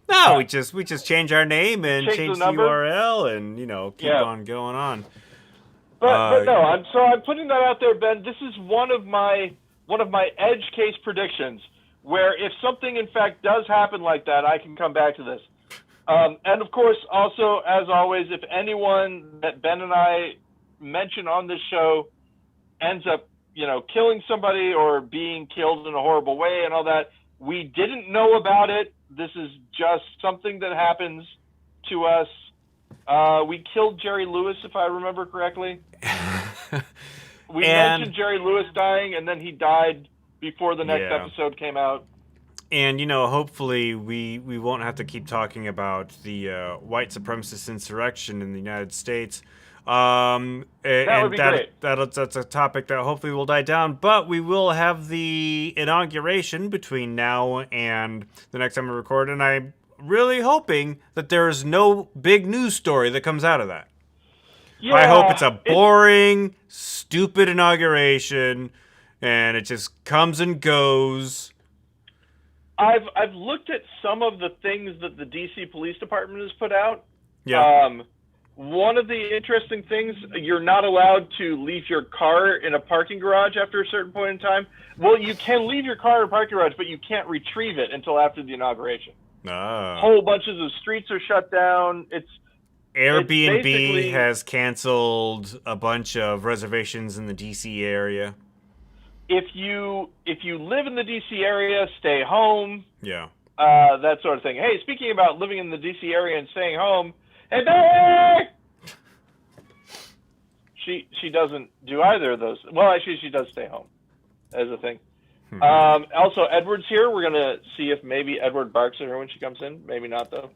No, we just change our name and change the URL and keep on going on. But no, I'm putting that out there, Ben. This is one of my edge case predictions, where if something in fact does happen like that, I can come back to this. And of course, also, as always, if anyone that Ben and I mention on this show ends up, killing somebody or being killed in a horrible way and all that, we didn't know about it. This is just something that happens to us. We killed Jerry Lewis, if I remember correctly. We mentioned Jerry Lewis dying, and then he died before the next episode came out. And, hopefully we won't have to keep talking about the white supremacist insurrection in the United States. That would be great. That's a topic that hopefully will die down. But we will have the inauguration between now and the next time we record. And I'm really hoping that there is no big news story that comes out of that. Yeah, I hope it's a boring, stupid inauguration, and it just comes and goes. I've looked at some of the things that the DC Police Department has put out. Yeah. One of the interesting things, you're not allowed to leave your car in a parking garage after a certain point in time. Well, you can leave your car in a parking garage, but you can't retrieve it until after the inauguration. Whole bunches of streets are shut down. Airbnb has canceled a bunch of reservations in the DC area. If you live in the DC area, stay home. Yeah. That sort of thing. Hey, speaking about living in the DC area and staying home, hey, Betty! She doesn't do either of those. Well, actually, she does stay home as a thing. Also, Edward's here. We're gonna see if maybe Edward barks at her when she comes in. Maybe not though.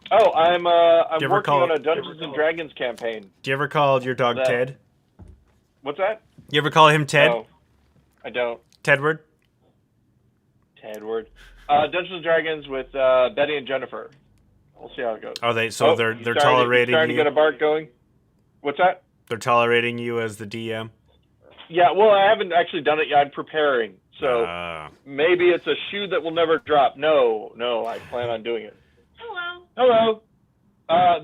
Oh, I'm working on a Dungeons and Dragons campaign. Do you ever call your dog Ted? What's that? You ever call him Ted? No, I don't. Tedward? Tedward. Dungeons and Dragons with Betty and Jennifer. We'll see how it goes. Are they? So they're tolerating you? Starting to get a bark going. What's that? They're tolerating you as the DM? Yeah, well, I haven't actually done it yet. I'm preparing. So maybe it's a shoe that will never drop. No, I plan on doing it. Hello.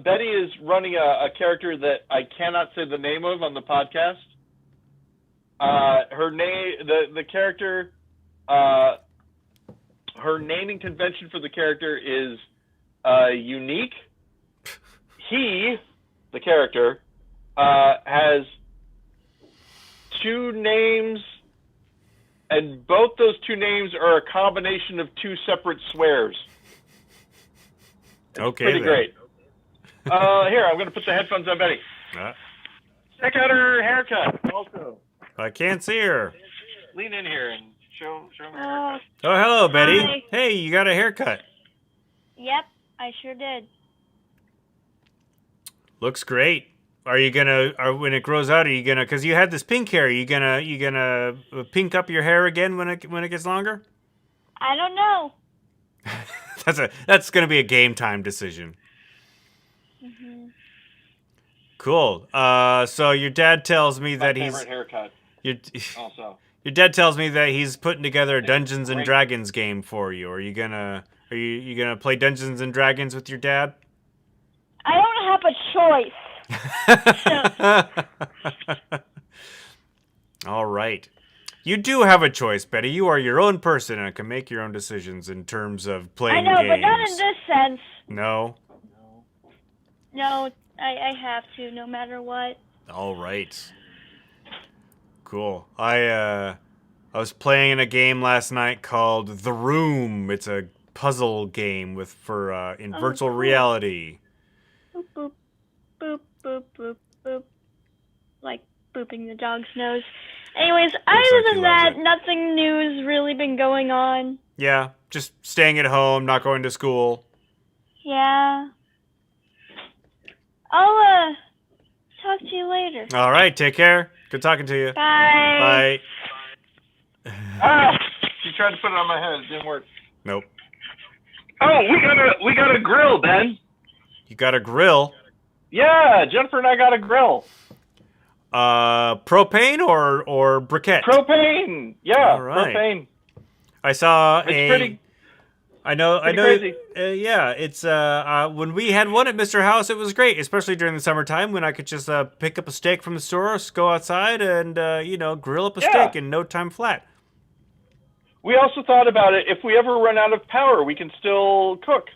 Betty is running a character that I cannot say the name of on the podcast. Her name, the character, her naming convention for the character is unique. He, the character, has two names, and both those two names are a combination of two separate swears. It's pretty great. Here, I'm going to put the headphones on Betty. Check out her haircut also. I can't see her. Lean in here and show me her haircut. Oh, hello, Betty. Hi. Hey, you got a haircut. Yep, I sure did. Looks great. Are you gonna? When it grows out, are you gonna? Because you had this pink hair. You gonna pink up your hair again when it gets longer? I don't know. That's gonna be a game time decision. Mm-hmm. Cool. So your dad tells me that he's favorite haircut. Also, your dad tells me that he's putting together a Dungeons and Dragons game for you. Are you gonna play Dungeons and Dragons with your dad? I don't have a choice. All right. You do have a choice, Betty. You are your own person and can make your own decisions in terms of playing games. I know, but not in this sense. No? No, I have to, no matter what. All right. Cool. I was playing in a game last night called The Room. It's a puzzle game in virtual reality. Boop, boop, boop, boop, boop, boop. Like booping the dog's nose. Anyways, other than that, nothing new's really been going on. Yeah, just staying at home, not going to school. Yeah. I'll talk to you later. All right, take care. Good talking to you. Bye. Bye. She tried to put it on my head. It didn't work. Nope. Oh, we got a grill, Ben. You got a grill? Yeah, Jennifer and I got a grill. Propane or briquette? Propane. Yeah, all right. Propane. I saw pretty. I know. Crazy. Yeah, it's when we had one at Mr. House, it was great, especially during the summertime when I could just pick up a steak from the store, go outside, and grill up a steak in no time flat. We also thought about it. If we ever run out of power, we can still cook.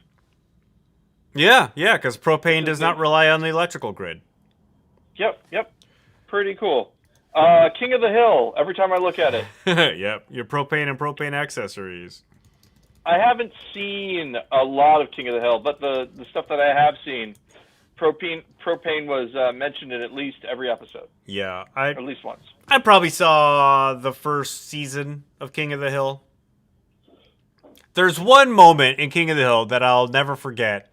Yeah, because propane does not rely on the electrical grid. Yep. Pretty cool. King of the Hill, every time I look at it. Yep, your propane and propane accessories. I haven't seen a lot of King of the Hill, but the stuff that I have seen, propane was mentioned in at least every episode. Yeah, at least once. I probably saw the first season of King of the Hill. There's one moment in King of the Hill that I'll never forget.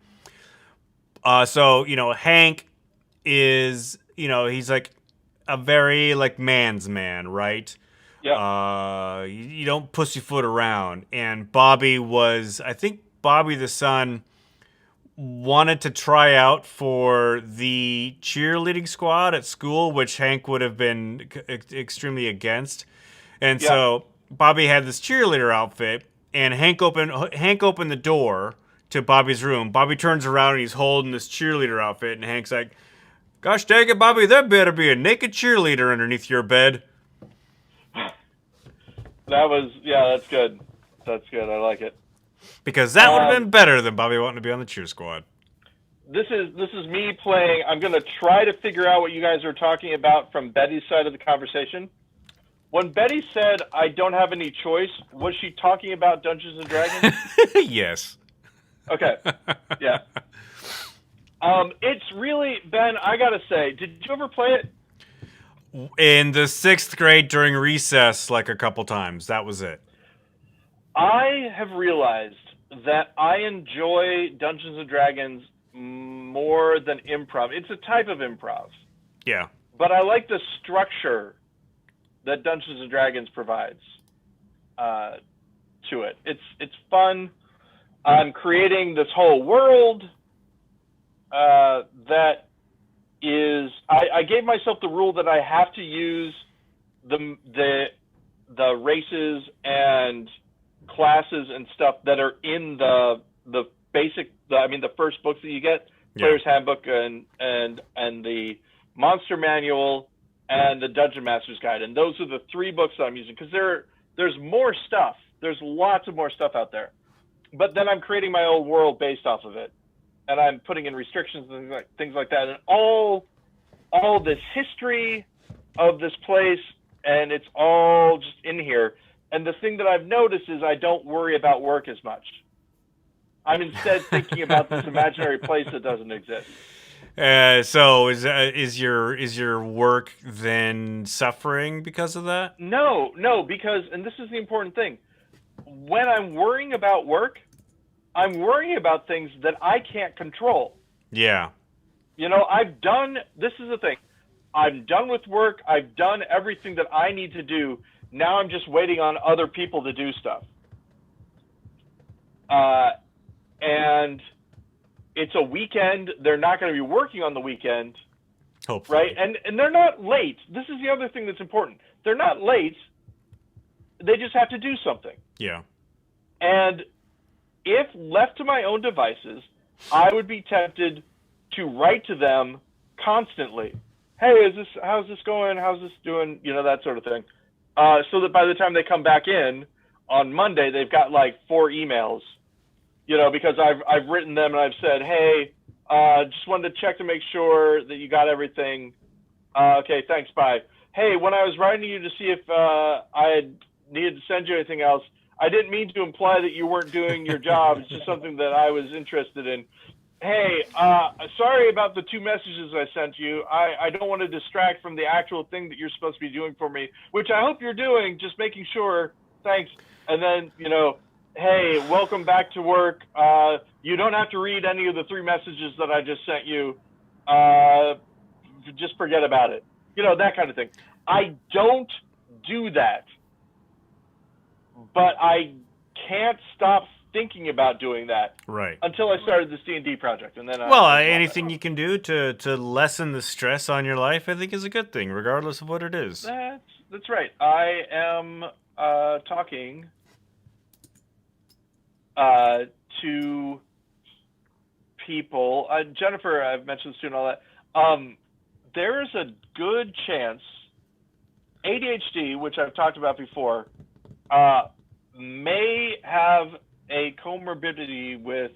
So, Hank is, he's like a very man's man, right? Yeah. You don't pussyfoot around. And Bobby I think Bobby the son wanted to try out for the cheerleading squad at school, which Hank would have been extremely against. And so Bobby had this cheerleader outfit, and Hank opened the door to Bobby's room. Bobby turns around and he's holding this cheerleader outfit, and Hank's like, "Gosh dang it, Bobby, there better be a naked cheerleader underneath your bed." That's good. That's good. I like it. Because that would have been better than Bobby wanting to be on the cheer squad. This is me playing. I'm going to try to figure out what you guys are talking about from Betty's side of the conversation. When Betty said, "I don't have any choice," was she talking about Dungeons and Dragons? Yes. Okay. Yeah. It's really, Ben, I got to say, did you ever play it? In the 6th grade during recess, a couple times. That was it. I have realized that I enjoy Dungeons and Dragons more than improv. It's a type of improv. Yeah. But I like the structure that Dungeons and Dragons provides to it. It's fun. I'm creating this whole world that is. I gave myself the rule that I have to use the races and classes and stuff that are in the basic. The first books that you get, Player's Handbook and the Monster Manual and the Dungeon Master's Guide, and those are the 3 books that I'm using because there's more stuff. There's lots of more stuff out there, but then I'm creating my own world based off of it, and I'm putting in restrictions and things like that, and all this history of this place, and it's all just in here. And the thing that I've noticed is I don't worry about work as much. I'm instead thinking about this imaginary place that doesn't exist. So is your work then suffering because of that? No, because, and this is the important thing, when I'm worrying about work, I'm worrying about things that I can't control. Yeah. This is the thing, I'm done with work, I've done everything that I need to do, now I'm just waiting on other people to do stuff. And it's a weekend. They're not going to be working on the weekend. Hopefully. Right? And they're not late. This is the other thing that's important. They're not late. They just have to do something. Yeah. And if left to my own devices, I would be tempted to write to them constantly. Hey, how's this going? How's this doing? That sort of thing. So that by the time they come back in on Monday, they've got 4 emails. Because I've written them and I've said, hey, just wanted to check to make sure that you got everything. Okay, thanks, bye. Hey, when I was writing you to see if I had needed to send you anything else, I didn't mean to imply that you weren't doing your job. It's just something that I was interested in. Hey, sorry about the 2 messages I sent you. I don't want to distract from the actual thing that you're supposed to be doing for me, which I hope you're doing, just making sure. Thanks. And then, hey, welcome back to work. You don't have to read any of the 3 messages that I just sent you. Just forget about it. That kind of thing. I don't do that, but I can't stop thinking about doing that. Right. Until I started this D&D project, and then anything you can do to lessen the stress on your life, I think, is a good thing, regardless of what it is. That's right. I am talking to people. Jennifer, I've mentioned this too and all that. There is a good chance ADHD, which I've talked about before, may have a comorbidity with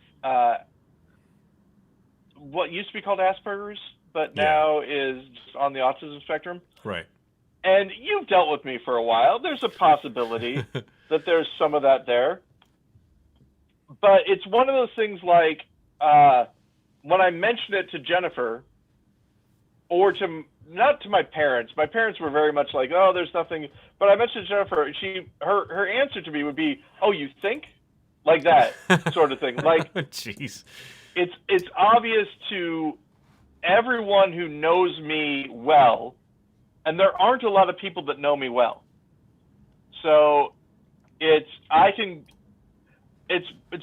what used to be called Asperger's, but now is on the autism spectrum. Right. And you've dealt with me for a while. There's a possibility that there's some of that there. But it's one of those things like when I mentioned it to Jennifer, or not to my parents. My parents were very much like, "Oh, there's nothing." But I mentioned to Jennifer. Her answer to me would be, "Oh, you think?" Like that sort of thing. Like, jeez. It's obvious to everyone who knows me well, and there aren't a lot of people that know me well. So it's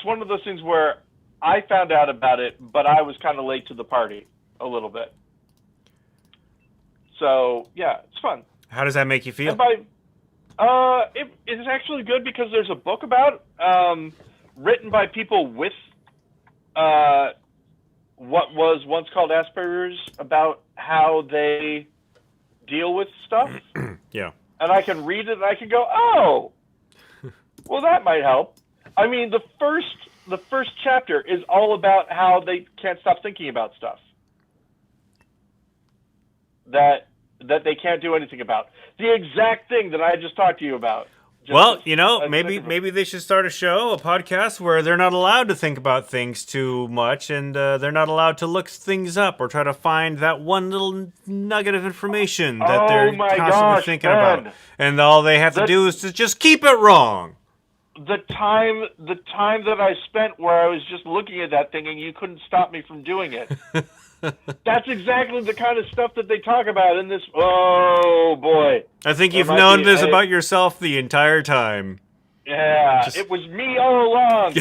one of those things where I found out about it, but I was kind of late to the party a little bit. So yeah, it's fun. How does that make you feel? It's actually good because there's a book about written by people with what was once called Asperger's, about how they deal with stuff. Yeah. And I can read it and I can go, oh, well, that might help. I mean, the first chapter is all about how they can't stop thinking about stuff that they can't do anything about. The exact thing that I just talked to you about. Well, maybe they should start a podcast where they're not allowed to think about things too much, and they're not allowed to look things up or try to find that one little nugget of information that they're constantly thinking about. And all they have to do is to just keep it wrong. The time that I spent where I was just looking at that thing and you couldn't stop me from doing it. That's exactly the kind of stuff that they talk about in this. Oh, boy. I think you've known this about yourself the entire time. Yeah, it was me all along.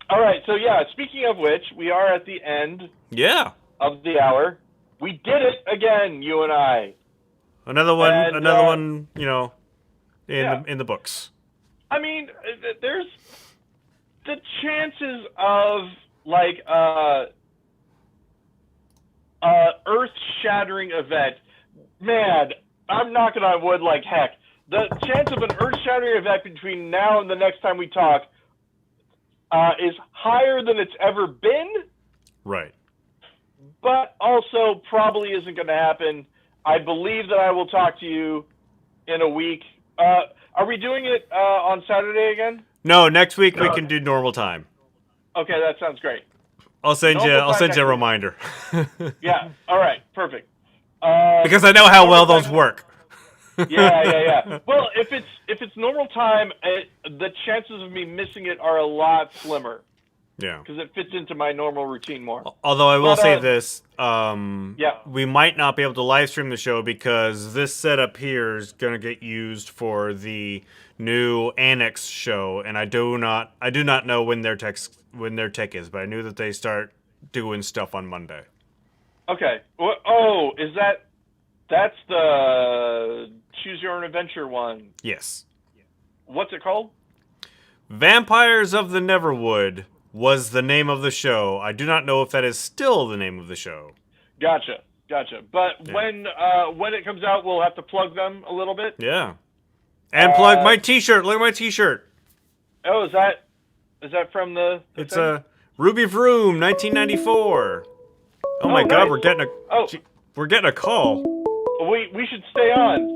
All right, so yeah, speaking of which, we are at the end of the hour. We did it again, you and I. Another one, in the books. I mean, there's the chances of earth-shattering event. Man, I'm knocking on wood like heck. The chance of an earth-shattering event between now and the next time we talk is higher than it's ever been. Right. But also probably isn't going to happen. I believe that I will talk to you in a week. Are we doing it on Saturday again? No, next week we can do normal time. Okay, that sounds great. I'll send you a reminder. Yeah. All right. Perfect. Because I know how well those work. Yeah. Well, if it's normal time, the chances of me missing it are a lot slimmer. Yeah. Because it fits into my normal routine more. Although I will say this, we might not be able to live stream the show because this setup here is going to get used for the new Annex show, and I do not know when their tech is, but I knew that they start doing stuff on Monday. Okay. Well, that's the Choose Your Own Adventure one? Yes. What's it called? Vampires of the Neverwood was the name of the show. I do not know if that is still the name of the show. Gotcha. But when it comes out, we'll have to plug them a little bit. Yeah. And plug my T-shirt. Look at my T-shirt. Oh, is that from the It's thing? a Ruby Vroom, 1994. Oh my God, nice. we're getting a call. We should stay on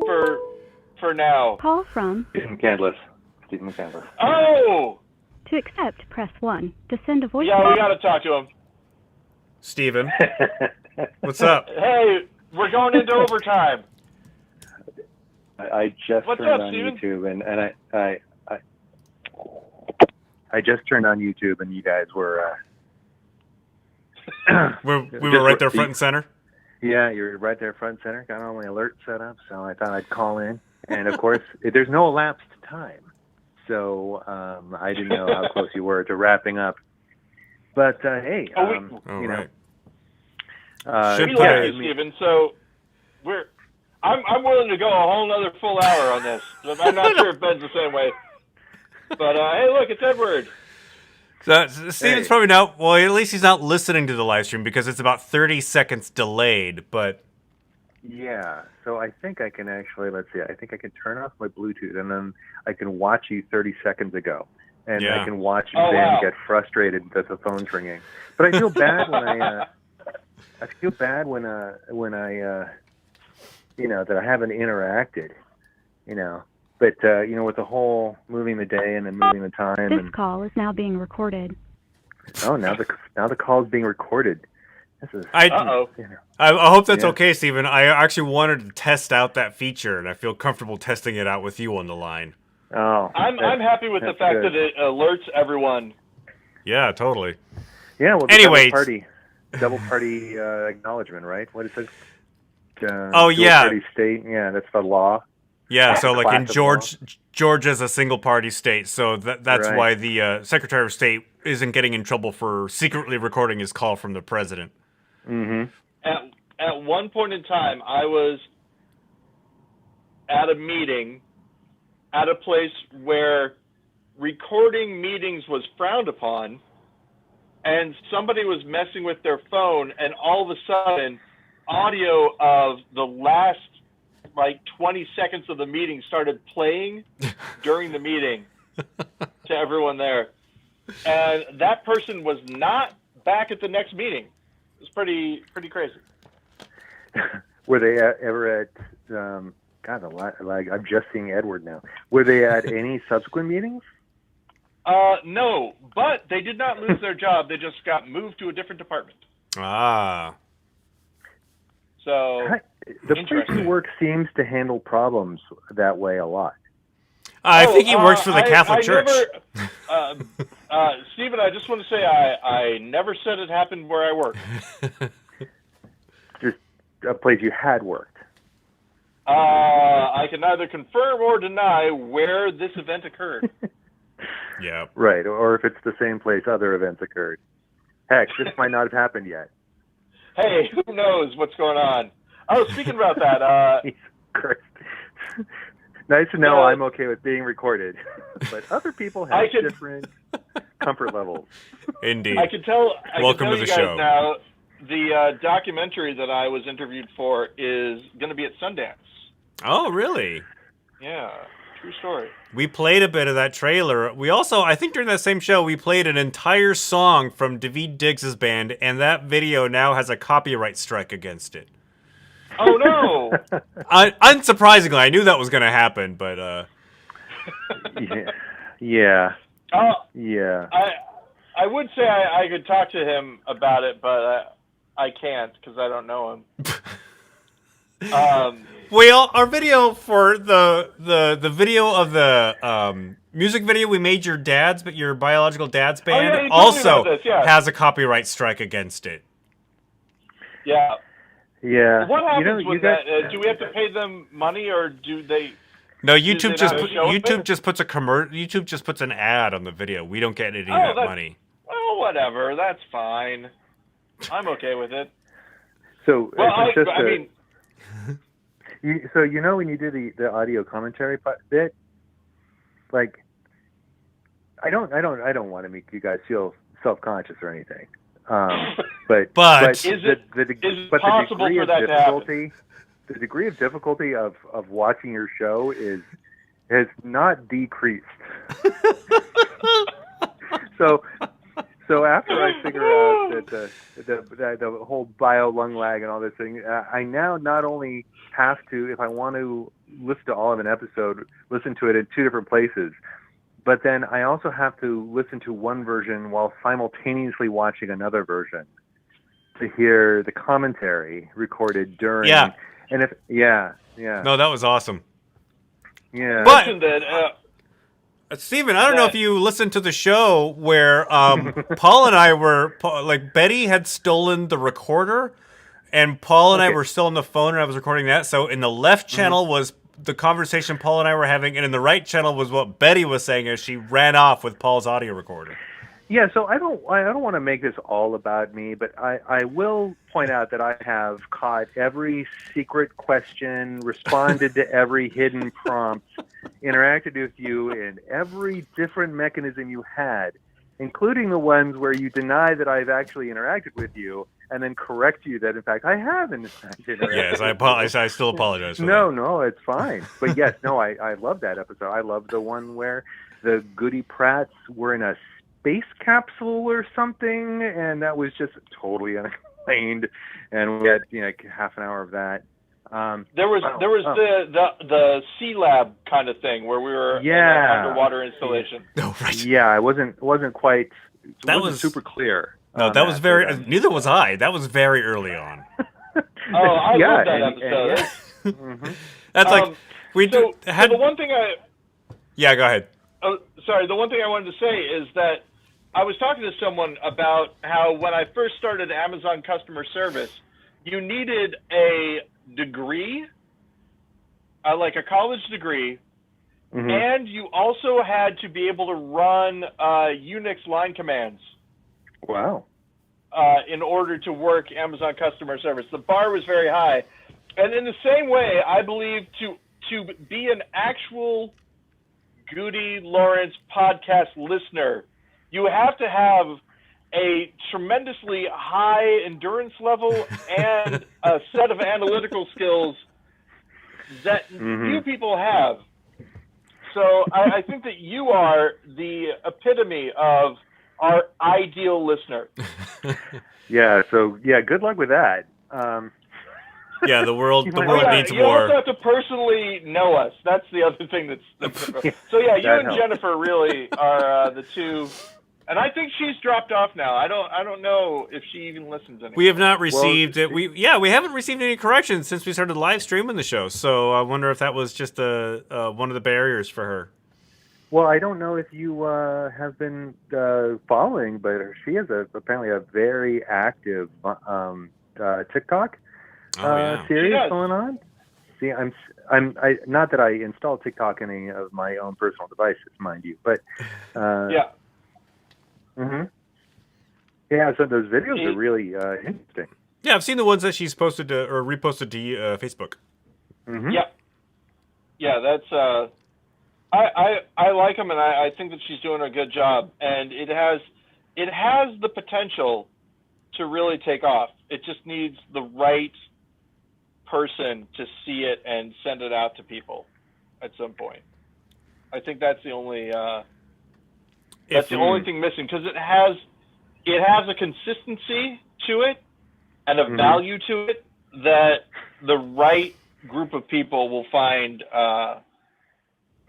for now. Call from Stephen Candless. Oh. To accept, press 1. To send a voice Yeah, we got to talk to him. Steven. What's up? Hey, we're going into overtime. I just turned on Steven? YouTube and I just turned on YouTube and you guys were we were right there front and center. Yeah, you're right there front and center. Got all my alerts set up, so I thought I'd call in. And of course, there's no elapsed time, so I didn't know how close you were to wrapping up. But hey, right. We love you, Steven. So I'm willing to go a whole other full hour on this. I'm not sure if Ben's the same way. But hey, look, it's Edward. So Steven's probably not. Well, at least he's not listening to the live stream because it's about 30 seconds delayed. But yeah, so I think I can actually. Let's see. I think I can turn off my Bluetooth and then I can watch you 30 seconds ago. and Yeah. I can watch Oh, Ben wow. get frustrated that the phone's ringing. But I feel bad when I feel bad when I that I haven't interacted, But with the whole moving the day and then moving the time. This call is now being recorded. Oh, now the call is being recorded. This is. Uh-oh. I hope that's Yeah. okay, Steven. I actually wanted to test out that feature, and I feel comfortable testing it out with you on the line. Oh, I'm happy with the that's fact good. that it alerts everyone. Yeah, totally. Yeah, well, the Anyways. double party acknowledgement, right? What is it? Oh, yeah. Dual party state. Yeah, that's the law. Yeah, so like in Class of Georgia's a single party state, so that's Right. why the Secretary of State isn't getting in trouble for secretly recording his call from the president. Mm-hmm. At one point in time, I was at a meeting at a place where recording meetings was frowned upon, and somebody was messing with their phone, and all of a sudden, audio of the last 20 seconds of the meeting started playing during the meeting to everyone there. And that person was not back at the next meeting. It was pretty crazy. Were they ever at? I'm just seeing Edward now. Were they at any subsequent meetings? No, but they did not lose their job. They just got moved to a different department. Ah. So The place you work seems to handle problems that way a lot. I think he works for the Catholic Church. Stephen, I just want to say I never said it happened where I work. Just a place you had worked. I can neither confirm or deny where this event occurred. Yeah. Right, or if it's the same place other events occurred. Heck, this might not have happened yet. Hey, who knows what's going on? Oh, speaking about that, Jesus Christ. Nice to know I'm okay with being recorded, but other people have different comfort levels. Indeed. I can tell Welcome to you the guys show. now, the documentary that I was interviewed for is going to be at Sundance. Oh, really? Yeah, true story. We played a bit of that trailer. We also, I think during that same show, we played an entire song from David Diggs's band, and that video now has a copyright strike against it. Oh, no! Unsurprisingly, I knew that was going to happen, but... Yeah. Yeah. I would say I could talk to him about it, but I can't because I don't know him. Well, our video for the video of the music video we made your biological dad's band you told me also about this, yeah. has a copyright strike against it. Yeah. Yeah. What happens with guys, that? Do we have to pay them money, or do they? No, YouTube YouTube just puts YouTube just puts an ad on the video. We don't get any of that money. Well, whatever. That's fine. I'm okay with it. So, well, I mean. So when you do the audio commentary bit, like, I don't want to make you guys feel self-conscious or anything. But is it possible for that to happen? The degree of difficulty of watching your show has not decreased. So after I figure out that the whole bio lung lag and all this thing, I now not only have to, if I want to listen to all of an episode, listen to it in two different places, but then I also have to listen to one version while simultaneously watching another version to hear the commentary recorded during. Yeah. And No, that was awesome. Yeah. But Steven, I don't know if you listened to the show where Paul and I were, Betty had stolen the recorder, and Paul and I were still on the phone, and I was recording that. So in the left channel was the conversation Paul and I were having, and in the right channel was what Betty was saying as she ran off with Paul's audio recorder. Yeah, so I don't want to make this all about me, but I will point out that I have caught every secret question, responded to every hidden prompt, interacted with you in every different mechanism you had, including the ones where you deny that I've actually interacted with you, and then correct you that, in fact, I have interacted. Yes, I apologize. I still apologize for that. No, it's fine. But yes, no, I love that episode. I love the one where the Goody Pratts were in a space capsule or something, and that was just totally unexplained. And we had half an hour of that. There was the Sea Lab kind of thing where we were in an underwater installation. Oh, right. Yeah, it wasn't quite. It wasn't super clear. No, that was very. Neither was I. That was very early on. I love that episode. Mm-hmm. That's like So the one thing Yeah, go ahead. Oh, sorry. The one thing I wanted to say is that I was talking to someone about how when I first started Amazon customer service, you needed a degree, like a college degree, and you also had to be able to run Unix line commands. Wow. In order to work Amazon customer service. The bar was very high. And in the same way, I believe to be an actual GudeLaurance podcast listener, you have to have a tremendously high endurance level and a set of analytical skills that few people have. So I think that you are the epitome of our ideal listener. Good luck with that. Yeah, the world needs you more. You also have to personally know us. That's the other thing that's so you and helps. Jennifer really are the two. And I think she's dropped off now. I don't know if she even listens anymore. We have not received it. We haven't received any corrections since we started live streaming the show. So I wonder if that was just one of the barriers for her. Well, I don't know if you have been following, but she has apparently a very active TikTok series going on. See, I'm not that I install TikTok on any of my own personal devices, mind you, but yeah. Yeah, so those videos are really interesting. Yeah, I've seen the ones that she's posted or reposted to Facebook. Yeah, that's. I like them, and I think that she's doing a good job, and it has the potential to really take off. It just needs the right person to see it and send it out to people at some point. I think that's the only only thing missing, because it has a consistency to it and a value to it that the right group of people will find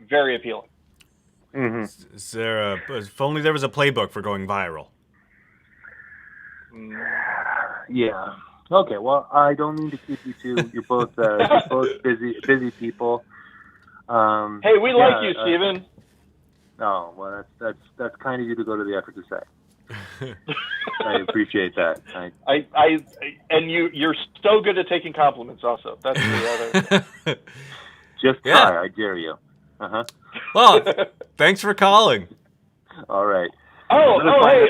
very appealing. Is there if only there was a playbook for going viral. Yeah. Okay. Well, I don't mean to keep you two. You're both busy people. Hey, we like you, Steven. Oh, well, that's kind of you to go to the effort to say. I appreciate that. And you're so good at taking compliments. Also, that's the other. Just try. I dare you. Well, thanks for calling. All right. Hey,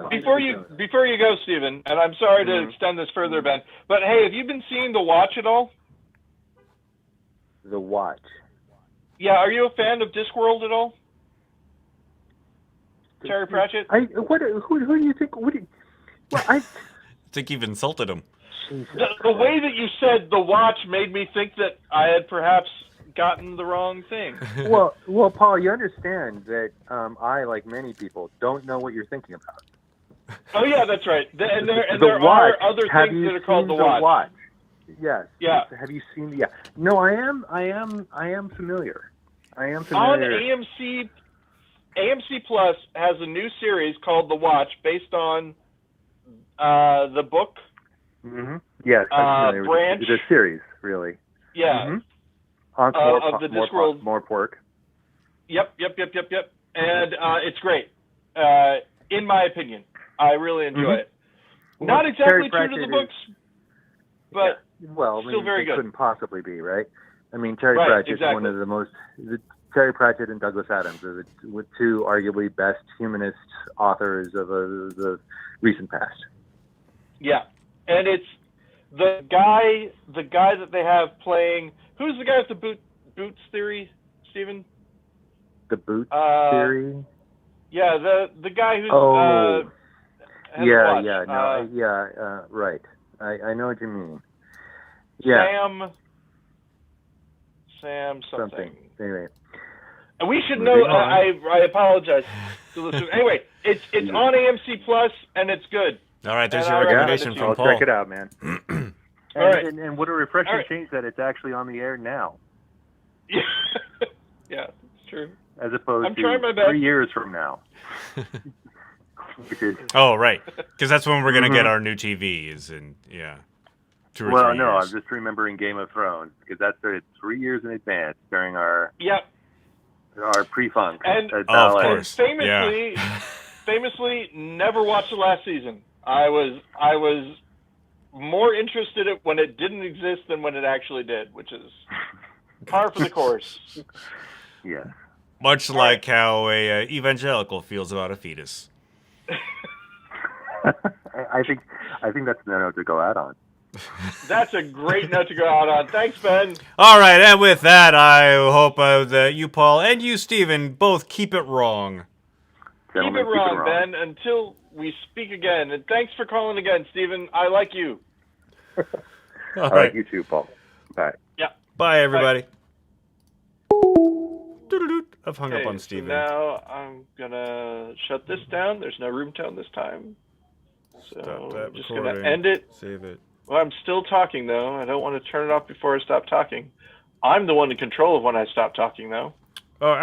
before you go, Stephen, and I'm sorry to extend this further, Ben, but hey, have you been seeing The Watch at all? The Watch? Yeah, are you a fan of Discworld at all? Terry Pratchett? Who do you think? I think you've insulted him. The way that you said The Watch made me think that I had perhaps gotten the wrong thing. Well, Paul, you understand that I, like many people, don't know what you're thinking about. Oh yeah, that's right. And there are other things that are called The Watch. Yes. Yeah. Have you seen? Yeah. No, I am familiar. On AMC Plus has a new series called The Watch, based on the book. Yes. Branch. It's a series, really. Yeah. Of the Discworld. More pork. Yep. And it's great. In my opinion, I really enjoy it. Well, not exactly true to the books, but still very good. Couldn't possibly be, right? I mean, Terry Pratchett is one of the most. Terry Pratchett and Douglas Adams are the two arguably best humanist authors of the recent past. Yeah, and it's the guy that they have playing. Who's the guy with the boots theory, Stephen? The boots theory? Yeah, the guy who's right. I know what you mean. Yeah. Sam something. Anyway. And we should know. I apologize to listeners. Anyway, it's on AMC Plus and it's good. All right, there's And your I recommend recommendation it to from you. Paul. Check it out, man. All right. And what a refreshing All right. change that it's actually on the air now, Yeah, it's true. as opposed I'm trying my to best. 3 years from now. Which is, Oh, right, because that's when we're gonna get our new TVs, and 2 or 3 no, years. I'm just remembering Game of Thrones because that started 3 years in advance during our Yep. pre-funk. And- at Oh, of Ballet. course. Famously, never watched the last season. I was more interested in when it didn't exist than when it actually did, which is par for the course. Yes. Much like how a evangelical feels about a fetus. I think that's the note to go out on. That's a great note to go out on. Thanks, Ben. All right, and with that, I hope that you, Paul, and you, Steven, both keep it wrong. Gentlemen, Keep it wrong, Ben, until we speak again. And thanks for calling again, Stephen. I like you. All I right. like you too, Paul. Bye. Yeah. Bye, everybody. I've hung up on So Steven. now I'm going to shut this down. There's no room tone this time. So Stop that I'm just going recording. to end it. Save it. Well, I'm still talking, though. I don't want to turn it off before I stop talking. I'm the one in control of when I stop talking, though. Oh,